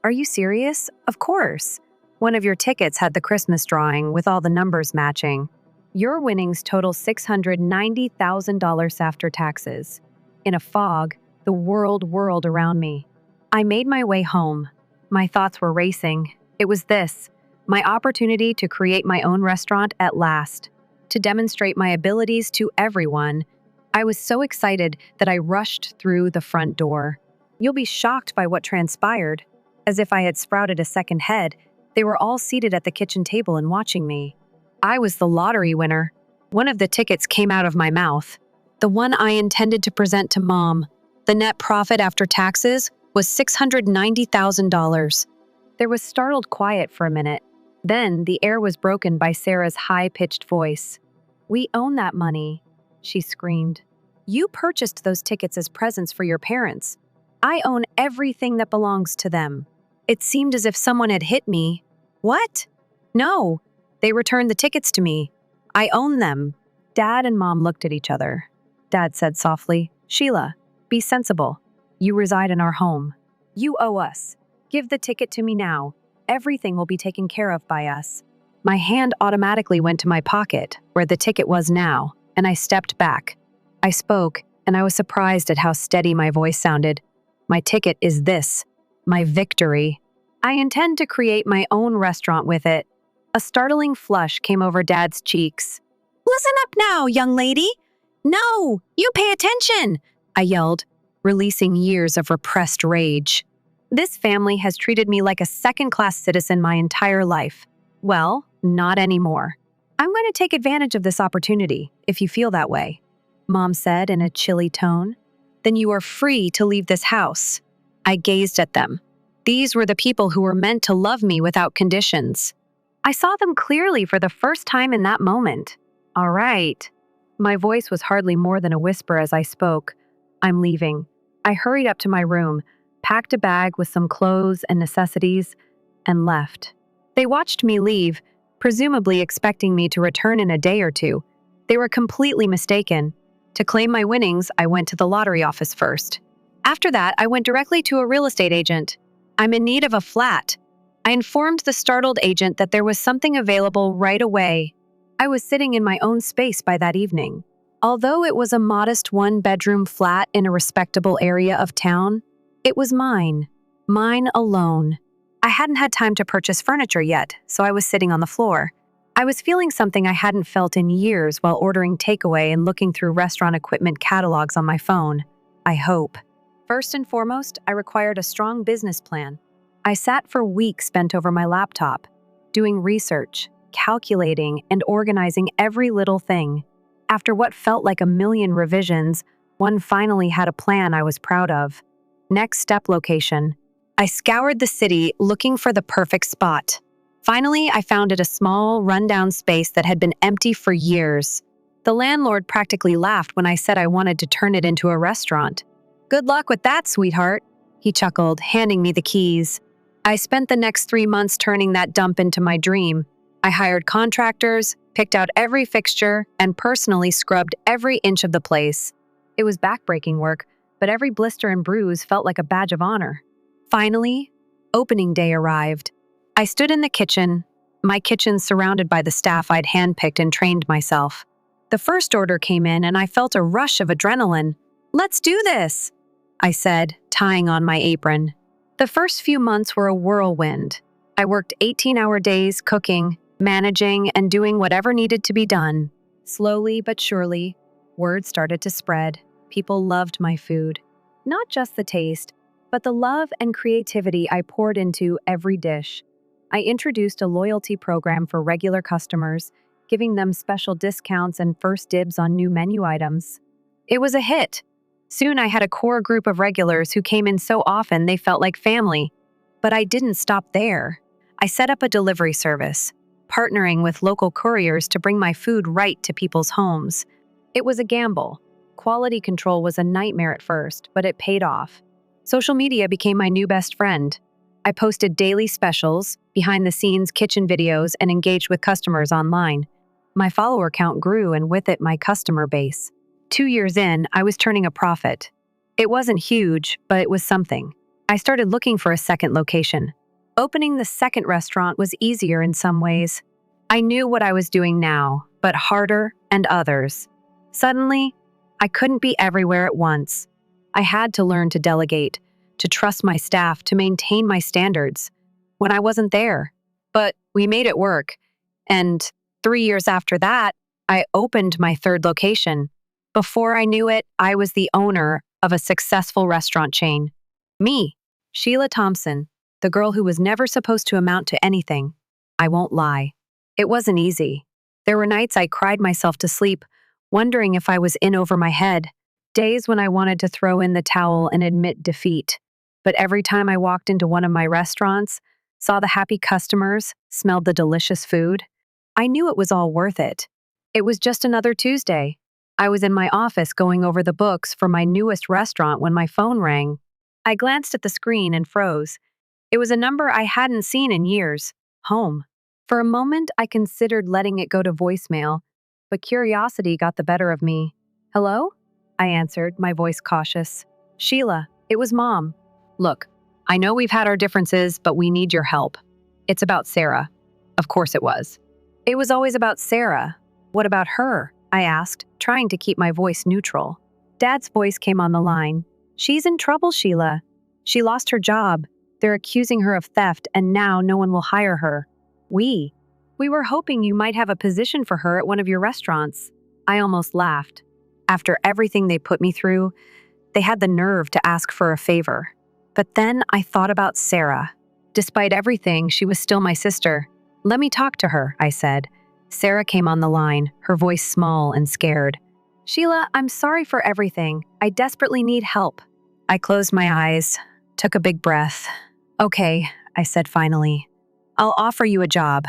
Are you serious?" "Of course. One of your tickets had the Christmas drawing with all the numbers matching. Your winnings total $690,000 after taxes." In a fog, the world whirled around me. I made my way home. My thoughts were racing. It was this, my opportunity to create my own restaurant at last, to demonstrate my abilities to everyone. I was so excited that I rushed through the front door. You'll be shocked by what transpired. As if I had sprouted a second head, they were all seated at the kitchen table and watching me. I was the lottery winner. One of the tickets came out of my mouth. The one I intended to present to Mom. The net profit after taxes was $690,000. There was startled quiet for a minute. Then the air was broken by Sarah's high-pitched voice. "We own that money," she screamed. "You purchased those tickets as presents for your parents. I own everything that belongs to them." It seemed as if someone had hit me. "What?" "No, they returned the tickets to me. I own them." Dad and Mom looked at each other. Dad said softly, "Sheila, be sensible. You reside in our home. You owe us. Give the ticket to me now. Everything will be taken care of by us." My hand automatically went to my pocket, where the ticket was now, and I stepped back. I spoke, and I was surprised at how steady my voice sounded. "My ticket is this. My victory. I intend to create my own restaurant with it." A startling flush came over Dad's cheeks. "Listen up now, young lady. No, you pay attention," I yelled, releasing years of repressed rage. "This family has treated me like a second-class citizen my entire life. Well, not anymore. I'm going to take advantage of this opportunity, if you feel that way," Mom said in a chilly tone. "Then you are free to leave this house." I gazed at them. These were the people who were meant to love me without conditions. I saw them clearly for the first time in that moment. "All right." My voice was hardly more than a whisper as I spoke. "I'm leaving." I hurried up to my room, packed a bag with some clothes and necessities, and left. They watched me leave, presumably expecting me to return in a day or two. They were completely mistaken. To claim my winnings, I went to the lottery office first. After that, I went directly to a real estate agent. "I'm in need of a flat." I informed the startled agent that there was something available right away. I was sitting in my own space by that evening. Although it was a modest one-bedroom flat in a respectable area of town, it was mine. Mine alone. I hadn't had time to purchase furniture yet, so I was sitting on the floor. I was feeling something I hadn't felt in years while ordering takeaway and looking through restaurant equipment catalogs on my phone. I hope. First and foremost, I required a strong business plan. I sat for weeks bent over my laptop, doing research, calculating, and organizing every little thing. After what felt like a million revisions, one finally had a plan I was proud of. Next step: location. I scoured the city looking for the perfect spot. Finally, I found it a small, rundown space that had been empty for years. The landlord practically laughed when I said I wanted to turn it into a restaurant. "Good luck with that, sweetheart," he chuckled, handing me the keys. I spent the next 3 months turning that dump into my dream. I hired contractors, picked out every fixture, and personally scrubbed every inch of the place. It was backbreaking work, but every blister and bruise felt like a badge of honor. Finally, opening day arrived. I stood in the kitchen, my kitchen surrounded by the staff I'd handpicked and trained myself. The first order came in and I felt a rush of adrenaline. "Let's do this," I said, tying on my apron. The first few months were a whirlwind. I worked 18-hour days cooking, managing, and doing whatever needed to be done. Slowly but surely, word started to spread. People loved my food. Not just the taste, but the love and creativity I poured into every dish. I introduced a loyalty program for regular customers, giving them special discounts and first dibs on new menu items. It was a hit. Soon I had a core group of regulars who came in so often they felt like family. But I didn't stop there. I set up a delivery service, partnering with local couriers to bring my food right to people's homes. It was a gamble. Quality control was a nightmare at first, but it paid off. Social media became my new best friend. I posted daily specials, behind-the-scenes kitchen videos, and engaged with customers online. My follower count grew, and with it, my customer base. 2 years in, I was turning a profit. It wasn't huge, but it was something. I started looking for a second location. Opening the second restaurant was easier in some ways. I knew what I was doing now, but harder and others. Suddenly, I couldn't be everywhere at once. I had to learn to delegate, to trust my staff, to maintain my standards when I wasn't there. But we made it work. And 3 years after that, I opened my third location. Before I knew it, I was the owner of a successful restaurant chain. Me, Sheila Thompson, the girl who was never supposed to amount to anything. I won't lie. It wasn't easy. There were nights I cried myself to sleep, wondering if I was in over my head. Days when I wanted to throw in the towel and admit defeat. But every time I walked into one of my restaurants, saw the happy customers, smelled the delicious food, I knew it was all worth it. It was just another Tuesday. I was in my office going over the books for my newest restaurant when my phone rang. I glanced at the screen and froze. It was a number I hadn't seen in years. Home. For a moment, I considered letting it go to voicemail, but curiosity got the better of me. Hello? I answered, my voice cautious. Sheila, it was Mom. Look, I know we've had our differences, but we need your help. It's about Sarah. Of course it was. It was always about Sarah. What about her? I asked, trying to keep my voice neutral. Dad's voice came on the line. She's in trouble, Sheila. She lost her job. They're accusing her of theft, and now no one will hire her. We were hoping you might have a position for her at one of your restaurants. I almost laughed. After everything they put me through, they had the nerve to ask for a favor. But then I thought about Sarah. Despite everything, she was still my sister. Let me talk to her, I said. Sarah came on the line, her voice small and scared. Sheila, I'm sorry for everything. I desperately need help. I closed my eyes, took a big breath. Okay, I said finally. I'll offer you a job,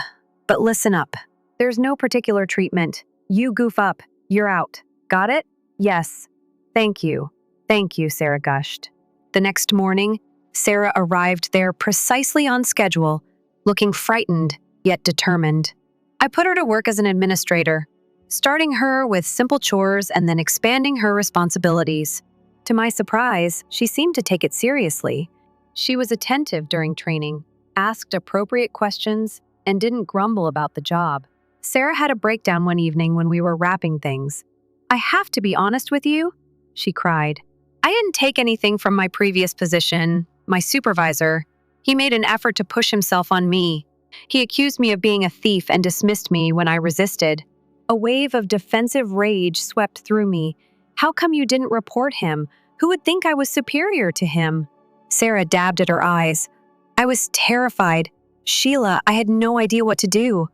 but listen up. There's no particular treatment. You goof up, you're out. Got it? Yes. Thank you. Thank you, Sarah gushed. The next morning, Sarah arrived there precisely on schedule, looking frightened yet determined. I put her to work as an administrator, starting her with simple chores and then expanding her responsibilities. To my surprise, she seemed to take it seriously. She was attentive during training, asked appropriate questions, and didn't grumble about the job. Sarah had a breakdown one evening when we were wrapping things. I have to be honest with you, she cried. I didn't take anything from my previous position, my supervisor. He made an effort to push himself on me. He accused me of being a thief and dismissed me when I resisted. A wave of defensive rage swept through me. How come you didn't report him? Who would think I was superior to him? Sarah dabbed at her eyes. I was terrified. Sheila, I had no idea what to do.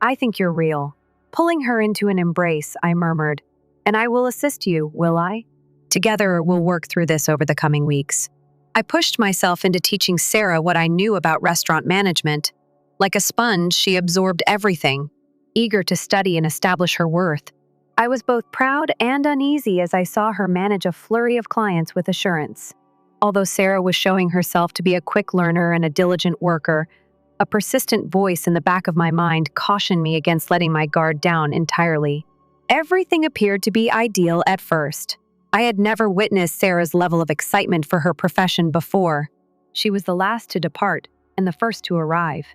I think you're real. Pulling her into an embrace, I murmured. And I will assist you, will I? Together, we'll work through this over the coming weeks. I pushed myself into teaching Sarah what I knew about restaurant management. Like a sponge, she absorbed everything, eager to study and establish her worth. I was both proud and uneasy as I saw her manage a flurry of clients with assurance. Although Sarah was showing herself to be a quick learner and a diligent worker, a persistent voice in the back of my mind cautioned me against letting my guard down entirely. Everything appeared to be ideal at first. I had never witnessed Sarah's level of excitement for her profession before. She was the last to depart and the first to arrive,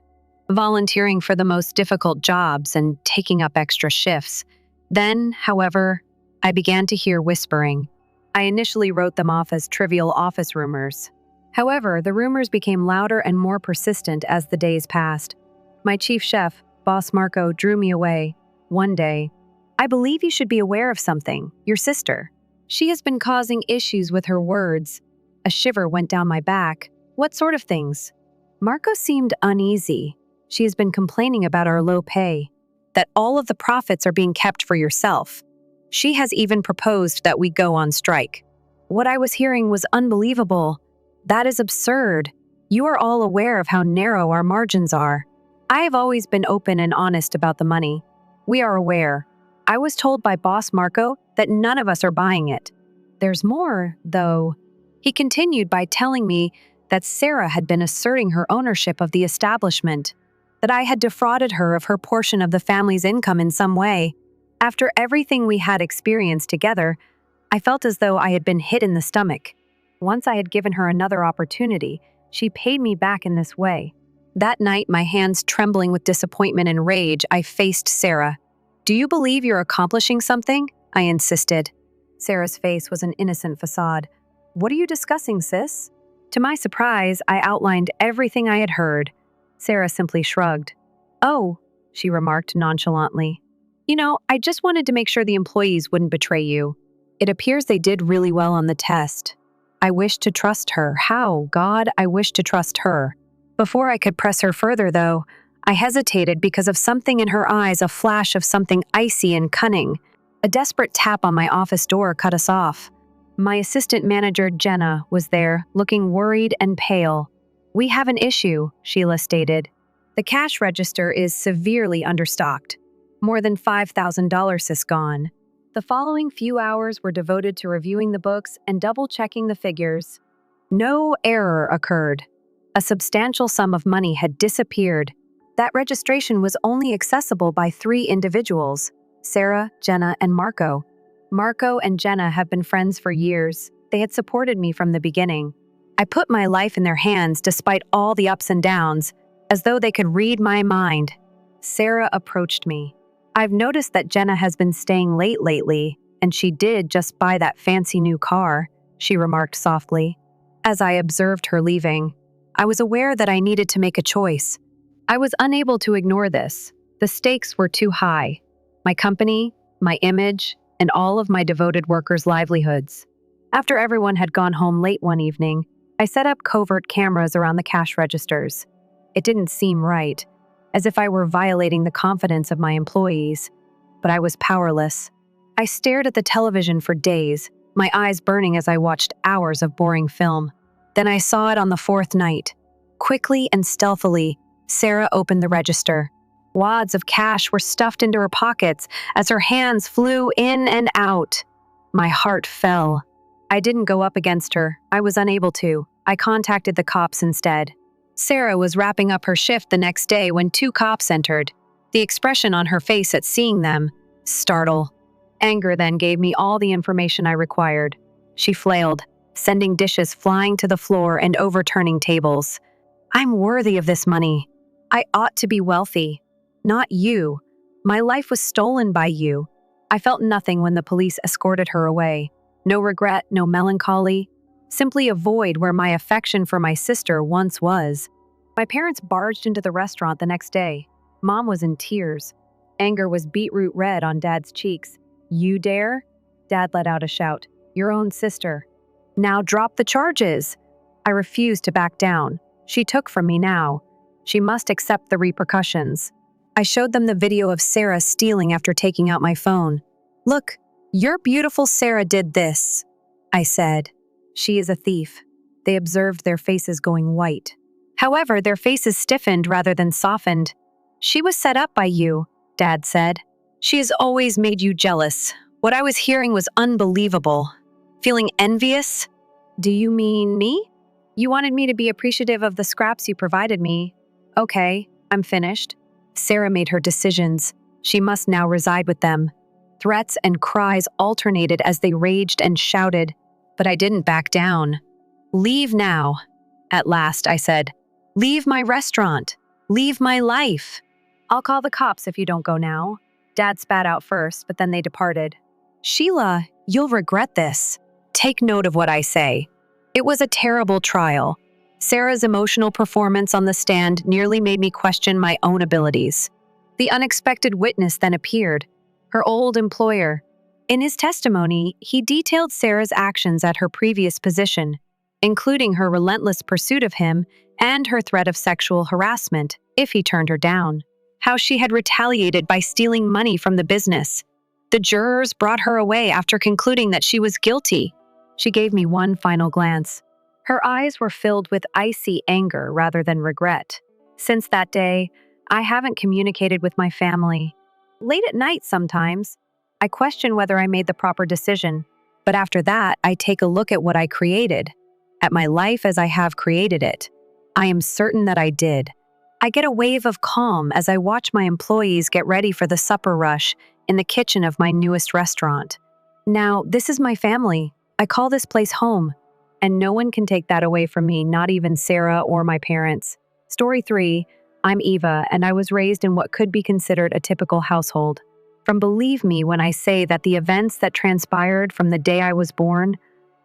volunteering for the most difficult jobs and taking up extra shifts. Then, however, I began to hear whispering. I initially wrote them off as trivial office rumors. However, the rumors became louder and more persistent as the days passed. My chief chef, Boss Marco, drew me away. One day, I believe you should be aware of something. Your sister. She has been causing issues with her words. A shiver went down my back. What sort of things? Marco seemed uneasy. She has been complaining about our low pay. that all of the profits are being kept for yourself. She has even proposed that we go on strike. What I was hearing was unbelievable. That is absurd. You are all aware of how narrow our margins are. I have always been open and honest about the money. We are aware. I was told by Boss Marco that none of us are buying it. There's more, though. He continued by telling me that Sarah had been asserting her ownership of the establishment, that I had defrauded her of her portion of the family's income in some way. After everything we had experienced together, I felt as though I had been hit in the stomach. Once I had given her another opportunity, she paid me back in this way. That night, my hands trembling with disappointment and rage, I faced Sarah. "Do you believe you're accomplishing something?" I insisted. Sarah's face was an innocent facade. "What are you discussing, sis?" To my surprise, I outlined everything I had heard. Sarah simply shrugged. "Oh," she remarked nonchalantly. "You know, I just wanted to make sure the employees wouldn't betray you. It appears they did really well on the test. I wished to trust her. How, God, I wished to trust her." Before I could press her further, though, I hesitated because of something in her eyes, a flash of something icy and cunning. A desperate tap on my office door cut us off. My assistant manager, Jenna, was there, looking worried and pale. "We have an issue," Sheila stated. "The cash register is severely understocked. More than $5,000 is gone." The following few hours were devoted to reviewing the books and double-checking the figures. No error occurred. A substantial sum of money had disappeared. That registration was only accessible by 3 individuals: Sarah, Jenna, and Marco. Marco and Jenna have been friends for years. They had supported me from the beginning. I put my life in their hands despite all the ups and downs, as though they could read my mind. Sarah approached me. "I've noticed that Jenna has been staying late lately, and she did just buy that fancy new car," she remarked softly. As I observed her leaving, I was aware that I needed to make a choice. I was unable to ignore this. The stakes were too high. My company, my image, and all of my devoted workers' livelihoods. After everyone had gone home late one evening, I set up covert cameras around the cash registers. It didn't seem right, as if I were violating the confidence of my employees, but I was powerless. I stared at the television for days, my eyes burning as I watched hours of boring film. Then I saw it on the 4th night. Quickly and stealthily, Sarah opened the register. Wads of cash were stuffed into her pockets as her hands flew in and out. My heart fell. I didn't go up against her. I was unable to. I contacted the cops instead. Sarah was wrapping up her shift the next day when 2 cops entered. The expression on her face at seeing them, startle. Anger then gave me all the information I required. She flailed, sending dishes flying to the floor and overturning tables. "I'm worthy of this money. I ought to be wealthy. Not you. My life was stolen by you." I felt nothing when the police escorted her away. No regret, no melancholy. Simply a void where my affection for my sister once was. My parents barged into the restaurant the next day. Mom was in tears. Anger was beetroot red on Dad's cheeks. "You dare?" Dad let out a shout. "Your own sister." "Now drop the charges." I refused to back down. She took from me now. She must accept the repercussions. I showed them the video of Sarah stealing after taking out my phone. "Look, your beautiful Sarah did this," I said. "She is a thief." They observed, their faces going white. However, their faces stiffened rather than softened. "She was set up by you," Dad said. "She has always made you jealous." What I was hearing was unbelievable. Feeling envious? "Do you mean me? You wanted me to be appreciative of the scraps you provided me. Okay, I'm finished." Sarah made her decisions. She must now reside with them. Threats and cries alternated as they raged and shouted, but I didn't back down. "Leave now." At last, I said, "Leave my restaurant. Leave my life." "I'll call the cops if you don't go now." Dad spat out first, but then they departed. "Sheila, you'll regret this. Take note of what I say. It was a terrible trial. Sarah's emotional performance on the stand nearly made me question my own abilities. The unexpected witness then appeared, her old employer. In his testimony, he detailed Sarah's actions at her previous position, including her relentless pursuit of him and her threat of sexual harassment if he turned her down. how she had retaliated by stealing money from the business. The jurors brought her away after concluding that she was guilty. She gave me one final glance. Her eyes were filled with icy anger rather than regret. Since that day, I haven't communicated with my family. Late at night sometimes, I question whether I made the proper decision. But after that, I take a look at what I created, at my life as I have created it. I am certain that I did. I get a wave of calm as I watch my employees get ready for the supper rush in the kitchen of my newest restaurant. Now, this is my family. I call this place home, and no one can take that away from me, not even Sarah or my parents. Story 3, I'm Eva, and I was raised in what could be considered a typical household. Believe me when I say that the events that transpired from the day I was born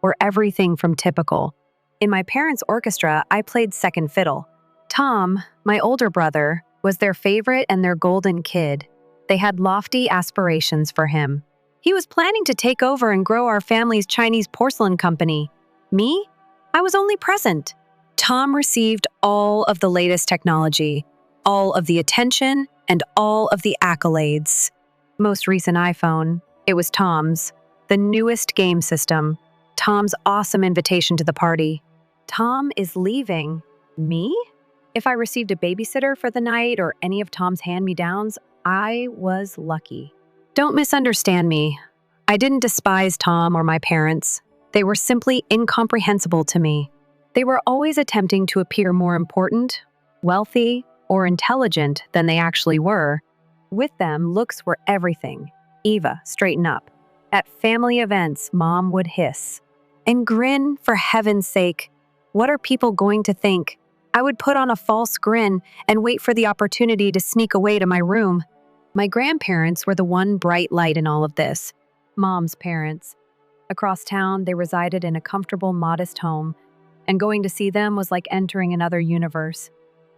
were everything from typical. In my parents' orchestra, I played second fiddle. Tom, my older brother, was their favorite and their golden kid. They had lofty aspirations for him. He was planning to take over and grow our family's Chinese porcelain company. Me? I was only present. Tom received all of the latest technology, all of the attention, and all of the accolades. Most recent iPhone, it was Tom's. The newest game system. Tom's awesome invitation to the party. Tom is leaving. Me? If I received a babysitter for the night or any of Tom's hand-me-downs, I was lucky. Don't misunderstand me. I didn't despise Tom or my parents. They were simply incomprehensible to me. They were always attempting to appear more important, wealthy, or intelligent than they actually were. With them, looks were everything. Eva, straighten up. At family events, Mom would hiss. And grin, for heaven's sake. What are people going to think? I would put on a false grin and wait for the opportunity to sneak away to my room. My grandparents were the one bright light in all of this. Mom's parents. Across town, they resided in a comfortable, modest home, and going to see them was like entering another universe.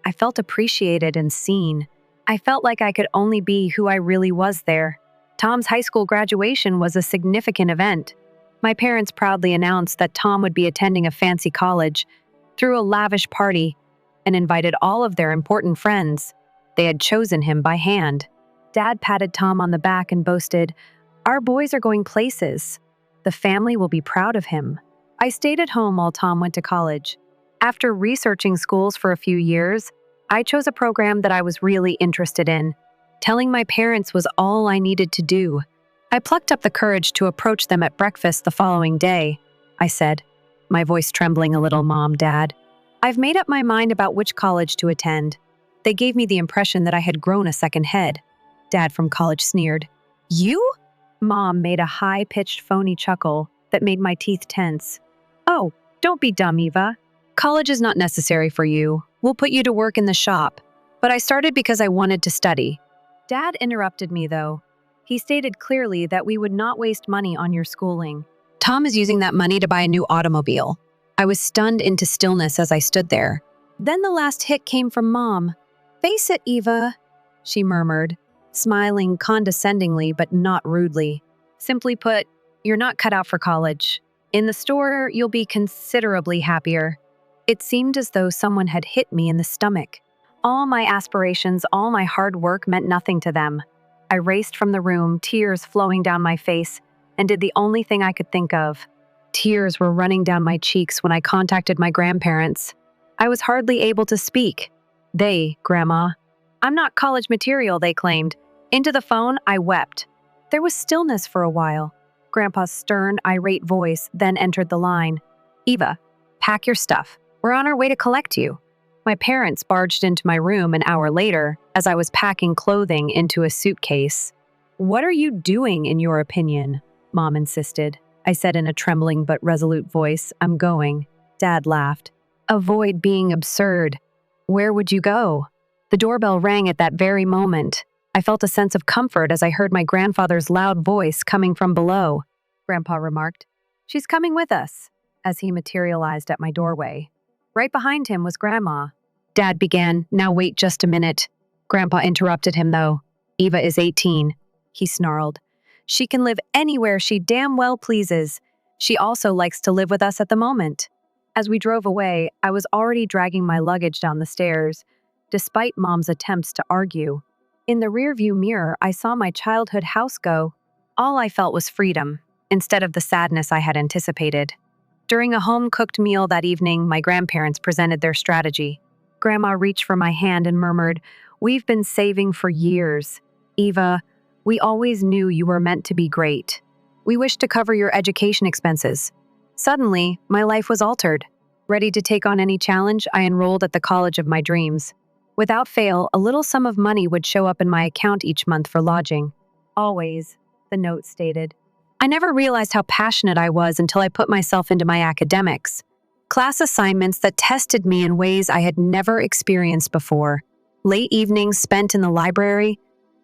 I felt appreciated and seen. I felt like I could only be who I really was there. Tom's high school graduation was a significant event. My parents proudly announced that Tom would be attending a fancy college, threw a lavish party, and invited all of their important friends. They had chosen him by hand. Dad patted Tom on the back and boasted, "Our boys are going places. The family will be proud of him." I stayed at home while Tom went to college. After researching schools for a few years, I chose a program that I was really interested in. Telling my parents was all I needed to do. I plucked up the courage to approach them at breakfast the following day. I said, my voice trembling a little, "Mom, Dad, I've made up my mind about which college to attend." They gave me the impression that I had grown a second head. Dad from college sneered. "You?" Mom made a high-pitched phony chuckle that made my teeth tense. "Oh, don't be dumb, Eva. College is not necessary for you. We'll put you to work in the shop." But I started because I wanted to study. Dad interrupted me, though. He stated clearly that we would not waste money on your schooling. Tom is using that money to buy a new automobile. I was stunned into stillness as I stood there. Then the last hit came from Mom. "Face it, Eva," she murmured, smiling condescendingly but not rudely. "Simply put, you're not cut out for college. In the store, you'll be considerably happier." It seemed as though someone had hit me in the stomach. All my aspirations, all my hard work meant nothing to them. I raced from the room, tears flowing down my face, and did the only thing I could think of. Tears were running down my cheeks when I contacted my grandparents. I was hardly able to speak. They, Grandma. "I'm not college material," they claimed. Into the phone, I wept. There was stillness for a while. Grandpa's stern, irate voice then entered the line. "Eva, pack your stuff. We're on our way to collect you." My parents barged into my room an hour later as I was packing clothing into a suitcase. "What are you doing, in your opinion?" Mom insisted. I said in a trembling but resolute voice, "I'm going." Dad laughed. "Avoid being absurd. Where would you go?" The doorbell rang at that very moment. I felt a sense of comfort as I heard my grandfather's loud voice coming from below. Grandpa remarked, "She's coming with us," as he materialized at my doorway. Right behind him was Grandma. Dad began, "Now wait just a minute." Grandpa interrupted him, though. "Eva is 18, he snarled. "She can live anywhere she damn well pleases. She also likes to live with us at the moment." As we drove away, I was already dragging my luggage down the stairs, despite Mom's attempts to argue. In the rearview mirror, I saw my childhood house go. All I felt was freedom, instead of the sadness I had anticipated. During a home-cooked meal that evening, my grandparents presented their strategy. Grandma reached for my hand and murmured, "We've been saving for years. Eva, we always knew you were meant to be great. We wish to cover your education expenses." Suddenly, my life was altered. Ready to take on any challenge, I enrolled at the college of my dreams. Without fail, a little sum of money would show up in my account each month for lodging. Always, the note stated. I never realized how passionate I was until I put myself into my academics. Class assignments that tested me in ways I had never experienced before. Late evenings spent in the library,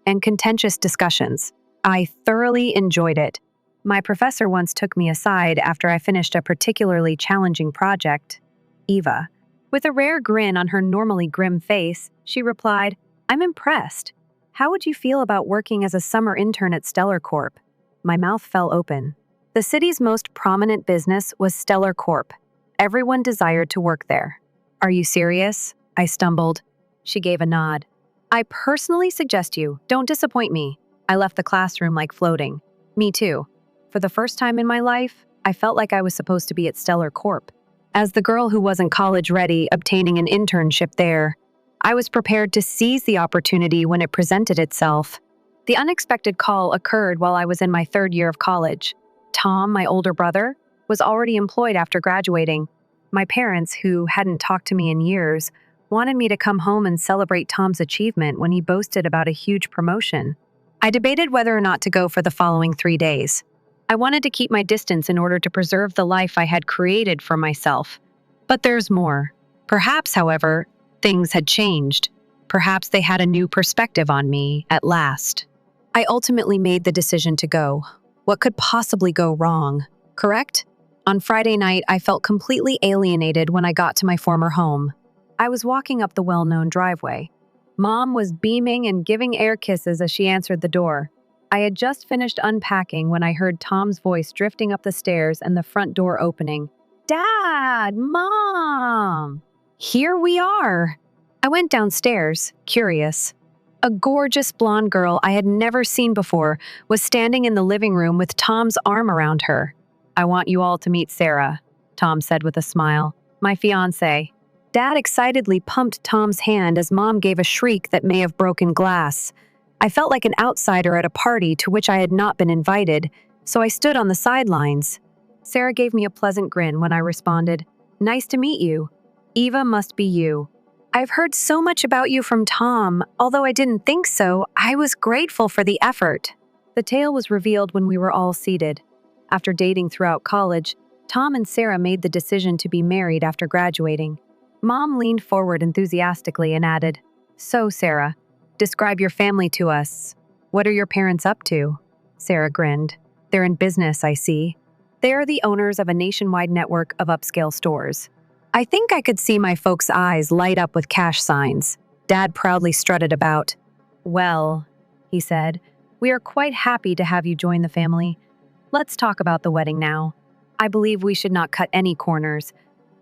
and contentious discussions. I thoroughly enjoyed it. My professor once took me aside after I finished a particularly challenging project. Eva, with a rare grin on her normally grim face, she replied, "I'm impressed. How would you feel about working as a summer intern at Stellar Corp?" My mouth fell open. The city's most prominent business was Stellar Corp. Everyone desired to work there. "Are you serious?" I stumbled. She gave a nod. "I personally suggest you. Don't disappoint me." I left the classroom like floating. Me too. For the first time in my life, I felt like I was supposed to be at Stellar Corp. As the girl who wasn't college-ready obtaining an internship there, I was prepared to seize the opportunity when it presented itself. The unexpected call occurred while I was in my third year of college. Tom, my older brother, was already employed after graduating. My parents, who hadn't talked to me in years, wanted me to come home and celebrate Tom's achievement when he boasted about a huge promotion. I debated whether or not to go for the following 3 days. I wanted to keep my distance in order to preserve the life I had created for myself. But there's more. Perhaps, however, things had changed. Perhaps they had a new perspective on me at last. I ultimately made the decision to go. What could possibly go wrong, correct? On Friday night, I felt completely alienated when I got to my former home. I was walking up the well-known driveway. Mom was beaming and giving air kisses as she answered the door. I had just finished unpacking when I heard Tom's voice drifting up the stairs and the front door opening. "Dad! Mom! Here we are!" I went downstairs, curious. A gorgeous blonde girl I had never seen before was standing in the living room with Tom's arm around her. "I want you all to meet Sarah," Tom said with a smile. "My fiancé." Dad excitedly pumped Tom's hand as Mom gave a shriek that may have broken glass. I felt like an outsider at a party to which I had not been invited, so I stood on the sidelines. Sarah gave me a pleasant grin when I responded, "Nice to meet you. Eva must be you. I've heard so much about you from Tom. Although I didn't think so, I was grateful for the effort." The tale was revealed when we were all seated. After dating throughout college, Tom and Sarah made the decision to be married after graduating. Mom leaned forward enthusiastically and added, "So, Sarah, describe your family to us. What are your parents up to?" Sarah grinned. "They're in business, I see. They are the owners of a nationwide network of upscale stores." I think I could see my folks' eyes light up with cash signs. Dad proudly strutted about. "Well," he said, "we are quite happy to have you join the family. Let's talk about the wedding now. I believe we should not cut any corners.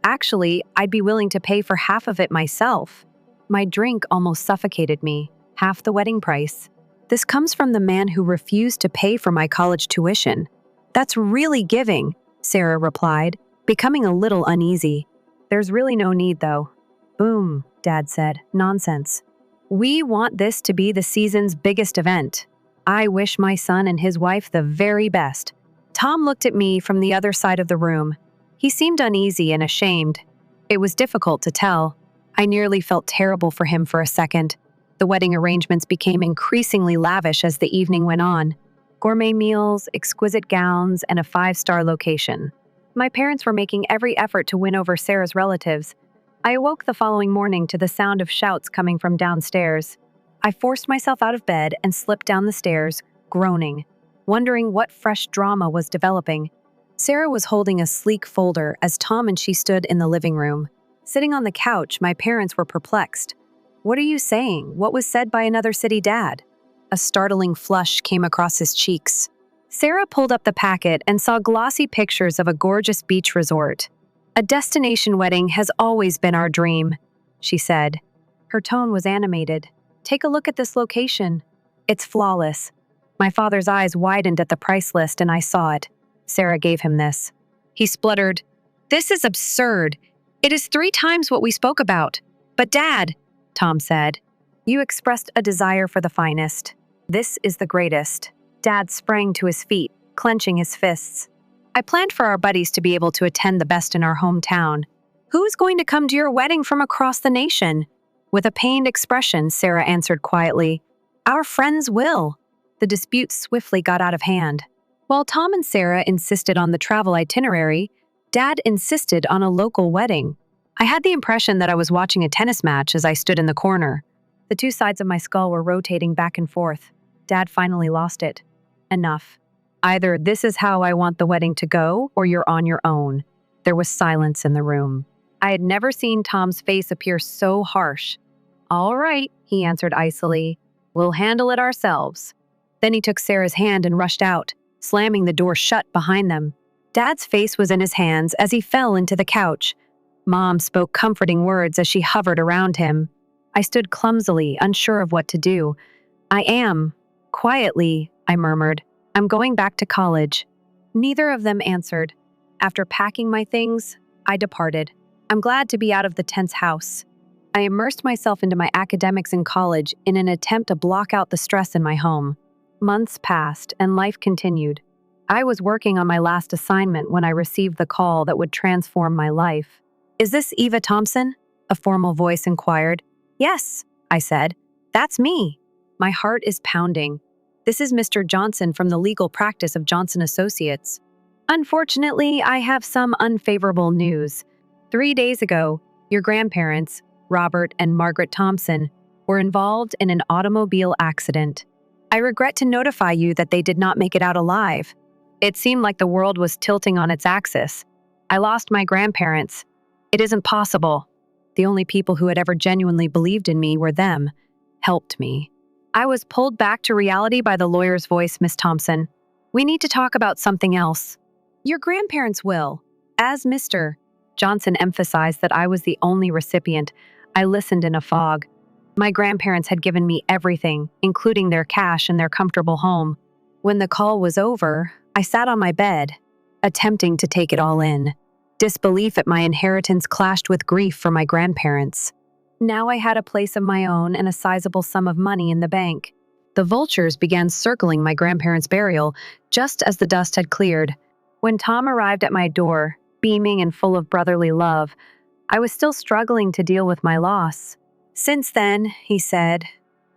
Actually, I'd be willing to pay for half of it myself." My drink almost suffocated me. Half the wedding price. This comes from the man who refused to pay for my college tuition. "That's really giving," Sarah replied, becoming a little uneasy. "There's really no need, though." "Boom," Dad said. "Nonsense. We want this to be the season's biggest event. I wish my son and his wife the very best." Tom looked at me from the other side of the room. He seemed uneasy and ashamed. It was difficult to tell. I nearly felt terrible for him for a second. The wedding arrangements became increasingly lavish as the evening went on. Gourmet meals, exquisite gowns, and a 5-star location. My parents were making every effort to win over Sarah's relatives. I awoke the following morning to the sound of shouts coming from downstairs. I forced myself out of bed and slipped down the stairs, groaning, wondering what fresh drama was developing. Sarah was holding a sleek folder as Tom and she stood in the living room. Sitting on the couch, my parents were perplexed. "What are you saying? What was said by another city dad?" A startling flush came across his cheeks. Sarah pulled up the packet and saw glossy pictures of a gorgeous beach resort. "A destination wedding has always been our dream," she said. Her tone was animated. take a look at this location. It's flawless. My father's eyes widened at the price list and I saw it. Sarah gave him this. He spluttered, "This is absurd. It is 3 times what we spoke about." "But Dad," Tom said, "you expressed a desire for the finest. This is the greatest." Dad sprang to his feet, clenching his fists. "I planned for our buddies to be able to attend the best in our hometown. Who is going to come to your wedding from across the nation?" With a pained expression, Sarah answered quietly, "Our friends will." The dispute swiftly got out of hand. While Tom and Sarah insisted on the travel itinerary, Dad insisted on a local wedding. I had the impression that I was watching a tennis match as I stood in the corner. The 2 sides of my skull were rotating back and forth. Dad finally lost it. "Enough. Either this is how I want the wedding to go, or you're on your own." There was silence in the room. I had never seen Tom's face appear so harsh. "All right," he answered icily. "We'll handle it ourselves." Then he took Sarah's hand and rushed out, slamming the door shut behind them. Dad's face was in his hands as he fell into the couch. Mom spoke comforting words as she hovered around him. I stood clumsily, unsure of what to do. Quietly, I murmured, "I'm going back to college." Neither of them answered. After packing my things, I departed. I'm glad to be out of the tense house. I immersed myself into my academics in college in an attempt to block out the stress in my home. Months passed and life continued. I was working on my last assignment when I received the call that would transform my life. "Is this Eva Thompson?" a formal voice inquired. "Yes," I said. "That's me." My heart is pounding. "This is Mr. Johnson from the legal practice of Johnson Associates. Unfortunately, I have some unfavorable news. 3 days ago, your grandparents, Robert and Margaret Thompson, were involved in an automobile accident. I regret to notify you that they did not make it out alive. It seemed like the world was tilting on its axis. I lost my grandparents. It isn't possible. The only people who had ever genuinely believed in me were them, helped me." I was pulled back to reality by the lawyer's voice, "Miss Thompson. We need to talk about something else. Your grandparents will." As Mr. Johnson emphasized that I was the only recipient, I listened in a fog. My grandparents had given me everything, including their cash and their comfortable home. When the call was over, I sat on my bed, attempting to take it all in. Disbelief at my inheritance clashed with grief for my grandparents. Now I had a place of my own and a sizable sum of money in the bank. The vultures began circling my grandparents' burial just as the dust had cleared. When Tom arrived at my door, beaming and full of brotherly love, I was still struggling to deal with my loss. "Since then," he said,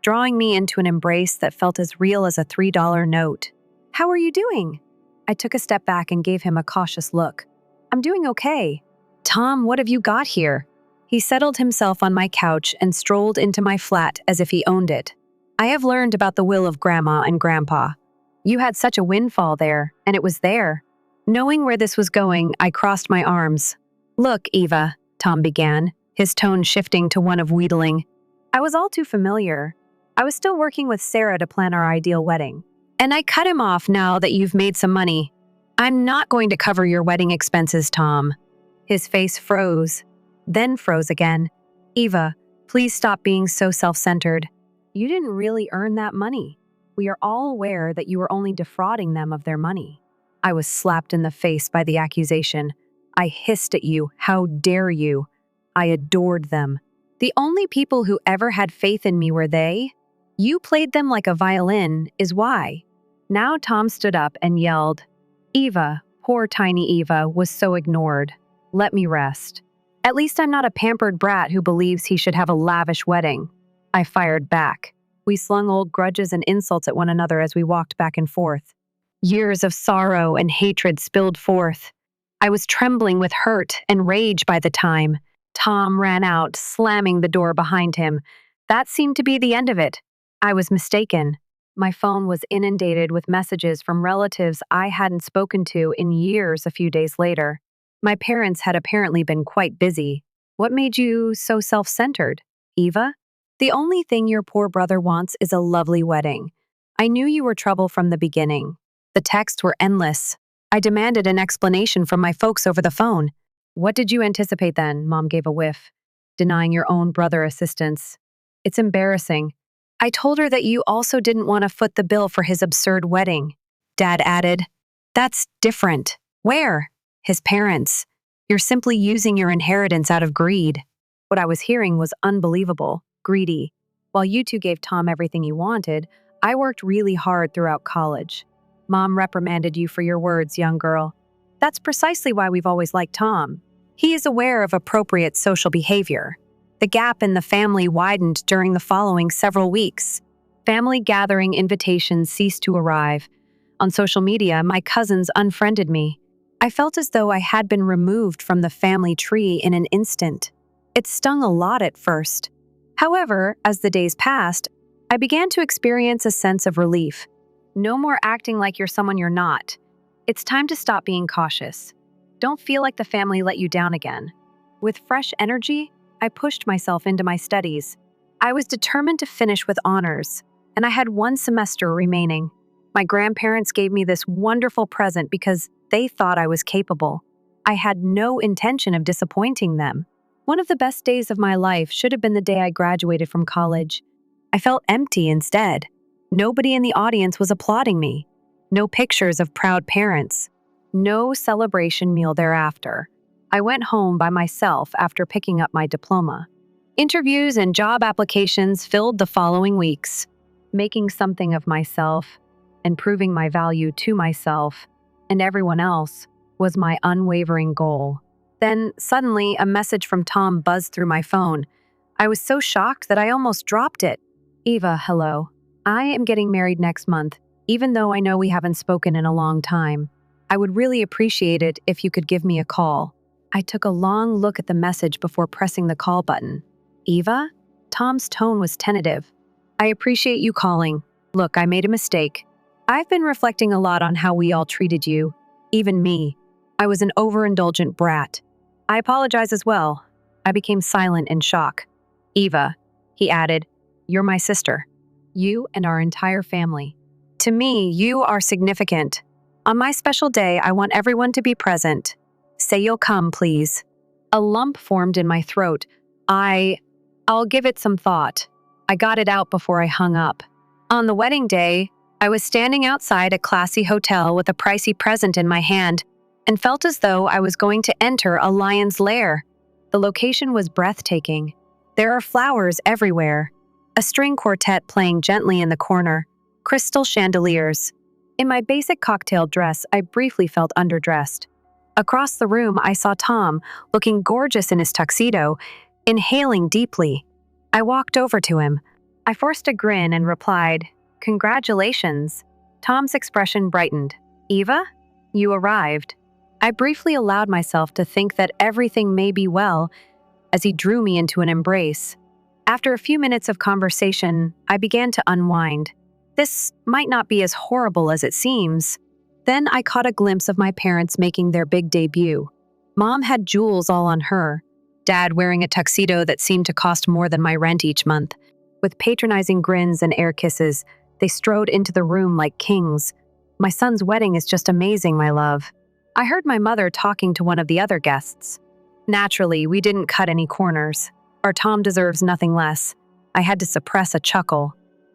drawing me into an embrace that felt as real as a $3 note. "How are you doing?" I took a step back and gave him a cautious look. "I'm doing okay." "Tom, what have you got here?" He settled himself on my couch and strolled into my flat as if he owned it. "I have learned about the will of Grandma and Grandpa. You had such a windfall there, and it was there." Knowing where this was going, I crossed my arms. "Look, Eva," Tom began, his tone shifting to one of wheedling. I was all too familiar. I was still working with Sarah to plan our ideal wedding. "And I cut him off now that you've made some money. I'm not going to cover your wedding expenses, Tom." His face froze, then froze again. "Eva, please stop being so self-centered. You didn't really earn that money. We are all aware that you were only defrauding them of their money." I was slapped in the face by the accusation. I hissed at you, "How dare you?" I adored them. The only people who ever had faith in me were they. You played them like a violin, is why. Now Tom stood up and yelled. Eva, poor tiny Eva, was so ignored. Let me rest. At least I'm not a pampered brat who believes he should have a lavish wedding. I fired back. We slung old grudges and insults at one another as we walked back and forth. Years of sorrow and hatred spilled forth. I was trembling with hurt and rage by the time. Tom ran out, slamming the door behind him. That seemed to be the end of it. I was mistaken. My phone was inundated with messages from relatives I hadn't spoken to in years a few days later. My parents had apparently been quite busy. What made you so self-centered, Eva? The only thing your poor brother wants is a lovely wedding. I knew you were trouble from the beginning. The texts were endless. I demanded an explanation from my folks over the phone. What did you anticipate then? Mom gave a whiff. Denying your own brother assistance. It's embarrassing. I told her that you also didn't want to foot the bill for his absurd wedding. Dad added, That's different. Where? His parents. You're simply using your inheritance out of greed. What I was hearing was unbelievable, greedy. While you two gave Tom everything he wanted, I worked really hard throughout college. Mom reprimanded you for your words, young girl. That's precisely why we've always liked Tom. He is aware of appropriate social behavior. The gap in the family widened during the following several weeks. Family gathering invitations ceased to arrive. On social media, my cousins unfriended me. I felt as though I had been removed from the family tree in an instant. It stung a lot at first. However, as the days passed, I began to experience a sense of relief. No more acting like you're someone you're not. It's time to stop being cautious. Don't feel like the family let you down again. With fresh energy, I pushed myself into my studies. I was determined to finish with honors, and I had one semester remaining. My grandparents gave me this wonderful present because they thought I was capable. I had no intention of disappointing them. One of the best days of my life should have been the day I graduated from college. I felt empty instead. Nobody in the audience was applauding me. No pictures of proud parents. No celebration meal thereafter. I went home by myself after picking up my diploma. Interviews and job applications filled the following weeks. Making something of myself and proving my value to myself and everyone else was my unwavering goal. Then, suddenly, a message from Tom buzzed through my phone. I was so shocked that I almost dropped it. Eva, hello. I am getting married next month, even though I know we haven't spoken in a long time. I would really appreciate it if you could give me a call. I took a long look at the message before pressing the call button. Eva? Tom's tone was tentative. I appreciate you calling. Look, I made a mistake. I've been reflecting a lot on how we all treated you. Even me. I was an overindulgent brat. I apologize as well. I became silent in shock. Eva, he added, you're my sister. You and our entire family. To me, you are significant. On my special day, I want everyone to be present. Say you'll come, please. A lump formed in my throat. I'll give it some thought. I got it out before I hung up. On the wedding day, I was standing outside a classy hotel with a pricey present in my hand and felt as though I was going to enter a lion's lair. The location was breathtaking. There are flowers everywhere. A string quartet playing gently in the corner. Crystal chandeliers. In my basic cocktail dress, I briefly felt underdressed. Across the room, I saw Tom, looking gorgeous in his tuxedo, inhaling deeply. I walked over to him. I forced a grin and replied, Congratulations. Tom's expression brightened. Eva, you arrived. I briefly allowed myself to think that everything may be well as he drew me into an embrace. After a few minutes of conversation, I began to unwind. This might not be as horrible as it seems. Then I caught a glimpse of my parents making their big debut. Mom had jewels all on her, Dad wearing a tuxedo that seemed to cost more than my rent each month. With patronizing grins and air kisses, they strode into the room like kings. My son's wedding is just amazing, my love. I heard my mother talking to one of the other guests. Naturally, we didn't cut any corners. Our Tom deserves nothing less. I had to suppress a chuckle.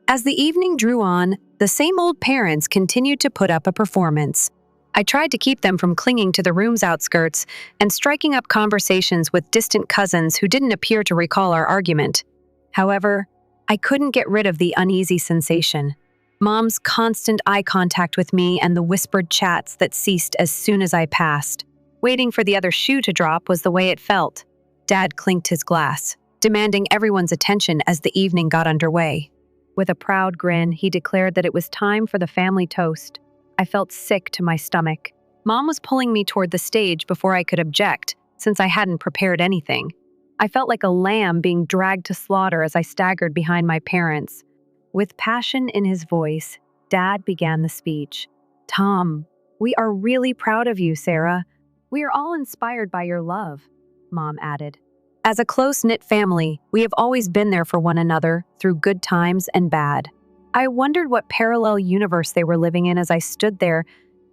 As the evening drew on, the same old parents continued to put up a performance. I tried to keep them from clinging to the room's outskirts and striking up conversations with distant cousins who didn't appear to recall our argument. However, I couldn't get rid of the uneasy sensation. Mom's constant eye contact with me and the whispered chats that ceased as soon as I passed. Waiting for the other shoe to drop was the way it felt. Dad clinked his glass, demanding everyone's attention as the evening got underway. With a proud grin, he declared that it was time for the family toast. I felt sick to my stomach. Mom was pulling me toward the stage before I could object, since I hadn't prepared anything. I felt like a lamb being dragged to slaughter as I staggered behind my parents. With passion in his voice, Dad began the speech. Tom, we are really proud of you, Sarah. We are all inspired by your love, Mom added. As a close-knit family, we have always been there for one another through good times and bad. I wondered what parallel universe they were living in as I stood there,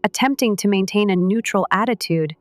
attempting to maintain a neutral attitude.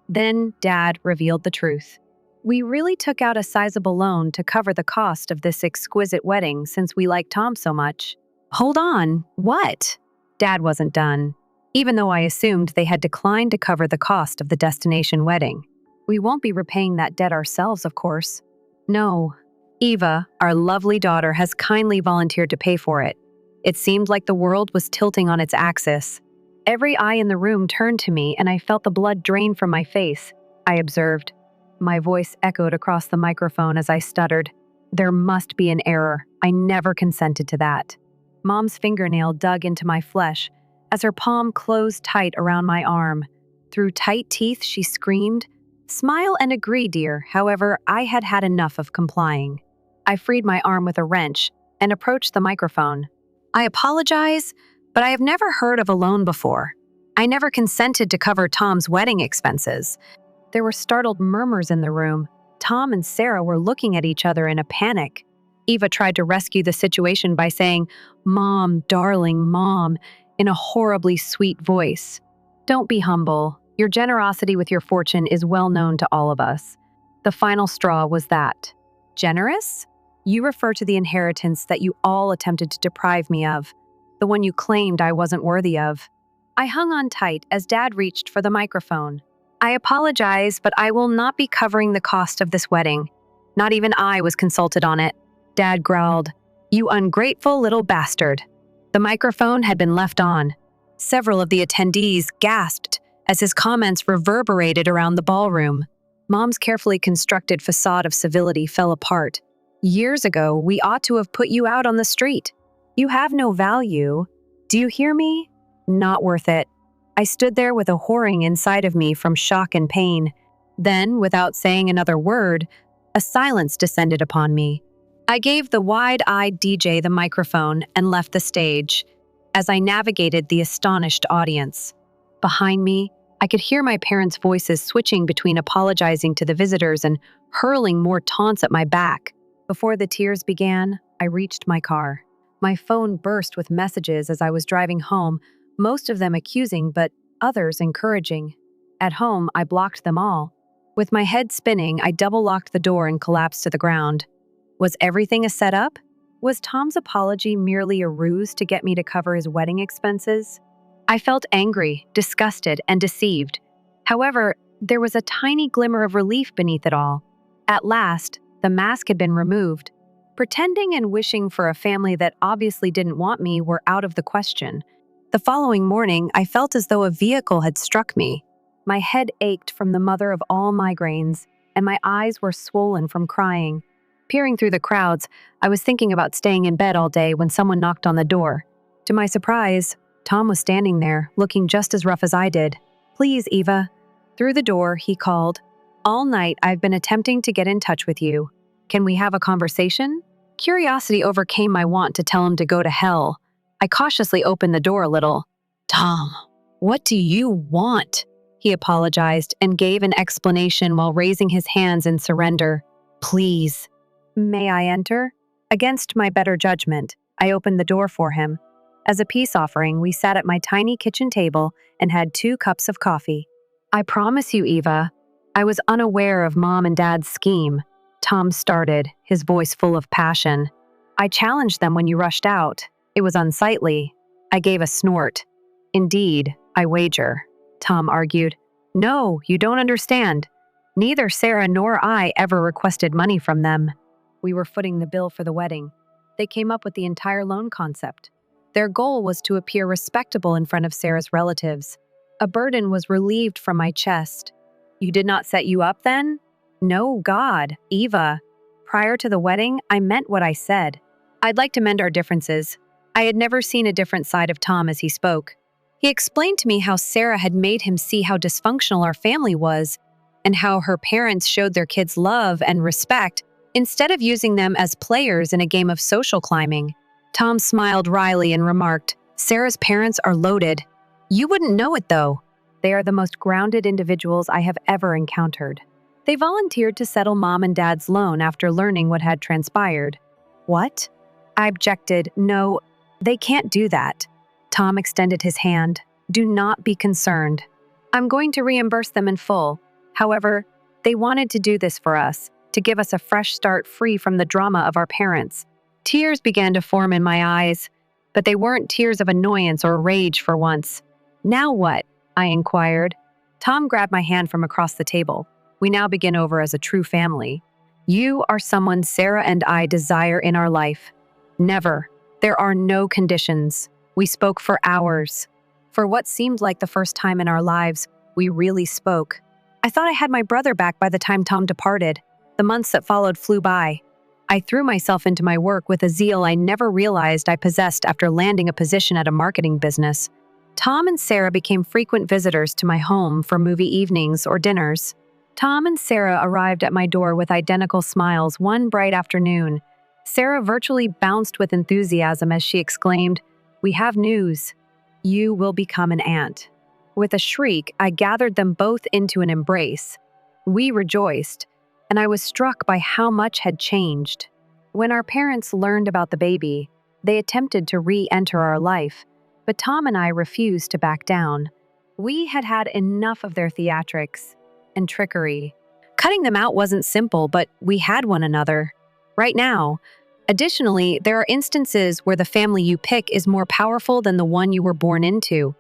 Then Dad revealed the truth. We really took out a sizable loan to cover the cost of this exquisite wedding since we like Tom so much. Hold on, what? Dad wasn't done, even though I assumed they had declined to cover the cost of the destination wedding. We won't be repaying that debt ourselves, of course. No, Eva, our lovely daughter, has kindly volunteered to pay for it. It seemed like the world was tilting on its axis. Every eye in the room turned to me, and I felt the blood drain from my face. I observed. My voice echoed across the microphone as I stuttered. There must be an error. I never consented to that. Mom's fingernail dug into my flesh as her palm closed tight around my arm. Through tight teeth, she screamed, "Smile and agree, dear." However, I had had enough of complying. I freed my arm with a wrench and approached the microphone. I apologize, but I have never heard of a loan before. I never consented to cover Tom's wedding expenses. There were startled murmurs in the room. Tom and Sarah were looking at each other in a panic. Eva tried to rescue the situation by saying, "Mom, darling, Mom," in a horribly sweet voice. Don't be humble. Your generosity with your fortune is well known to all of us. The final straw was that. Generous? You refer to the inheritance that you all attempted to deprive me of, the one you claimed I wasn't worthy of. I hung on tight as Dad reached for the microphone. I apologize, but I will not be covering the cost of this wedding. Not even I was consulted on it. Dad growled, "You ungrateful little bastard." The microphone had been left on. Several of the attendees gasped as his comments reverberated around the ballroom. Mom's carefully constructed facade of civility fell apart. Years ago, we ought to have put you out on the street. You have no value. Do you hear me? Not worth it. I stood there with a whoring inside of me from shock and pain. Then, without saying another word, a silence descended upon me. I gave the wide-eyed DJ the microphone and left the stage as I navigated the astonished audience. Behind me, I could hear my parents' voices switching between apologizing to the visitors and hurling more taunts at my back. Before the tears began, I reached my car. My phone burst with messages as I was driving home, most of them accusing, but others encouraging. At home, I blocked them all. With my head spinning, I double-locked the door and collapsed to the ground. Was everything a setup? Was Tom's apology merely a ruse to get me to cover his wedding expenses? I felt angry, disgusted, and deceived. However, there was a tiny glimmer of relief beneath it all. At last, the mask had been removed. Pretending and wishing for a family that obviously didn't want me were out of the question. The following morning, I felt as though a vehicle had struck me. My head ached from the mother of all migraines, and my eyes were swollen from crying. Peering through the crowds, I was thinking about staying in bed all day when someone knocked on the door. To my surprise, Tom was standing there, looking just as rough as I did. "Please, Eva." Through the door, he called, "All night I've been attempting to get in touch with you. Can we have a conversation?" Curiosity overcame my want to tell him to go to hell. I cautiously opened the door a little. "Tom, what do you want?" He apologized and gave an explanation while raising his hands in surrender. "Please." "May I enter?" Against my better judgment, I opened the door for him. As a peace offering, we sat at my tiny kitchen table and had 2 cups of coffee. "I promise you, Eva, I was unaware of Mom and Dad's scheme." Tom started, his voice full of passion. "I challenged them when you rushed out. It was unsightly." I gave a snort. "Indeed, I wager," Tom argued. "No, you don't understand. Neither Sarah nor I ever requested money from them. We were footing the bill for the wedding. They came up with the entire loan concept. Their goal was to appear respectable in front of Sarah's relatives. A burden was relieved from my chest. "You did not set you up then?" "No, God, Eva. Prior to the wedding, I meant what I said. I'd like to mend our differences." I had never seen a different side of Tom as he spoke. He explained to me how Sarah had made him see how dysfunctional our family was, and how her parents showed their kids love and respect instead of using them as players in a game of social climbing. Tom smiled wryly and remarked, "Sarah's parents are loaded. You wouldn't know it, though. They are the most grounded individuals I have ever encountered. They volunteered to settle Mom and Dad's loan after learning what had transpired." "What?" I objected. "No, they can't do that." Tom extended his hand. "Do not be concerned. I'm going to reimburse them in full. However, They wanted to do this for us, to give us a fresh start free from the drama of our parents. Tears began to form in my eyes, but they weren't tears of annoyance or rage for once. Now what? I inquired. Tom grabbed my hand from across the table. We now begin over as a true family. You are someone Sarah and I desire in our life. Never. There are no conditions. We spoke for hours. For what seemed like the first time in our lives, we really spoke. I thought I had my brother back by the time Tom departed. The months that followed flew by. I threw myself into my work with a zeal I never realized I possessed after landing a position at a marketing business. Tom and Sarah became frequent visitors to my home for movie evenings or dinners. Tom and Sarah arrived at my door with identical smiles one bright afternoon. Sarah virtually bounced with enthusiasm as she exclaimed, "We have news. You will become an aunt." With a shriek, I gathered them both into an embrace. We rejoiced, and I was struck by how much had changed. When our parents learned about the baby, they attempted to re-enter our life, but Tom and I refused to back down. We had had enough of their theatrics and trickery. Cutting them out wasn't simple, but we had one another. Right now. Additionally, there are instances where the family you pick is more powerful than the one you were born into.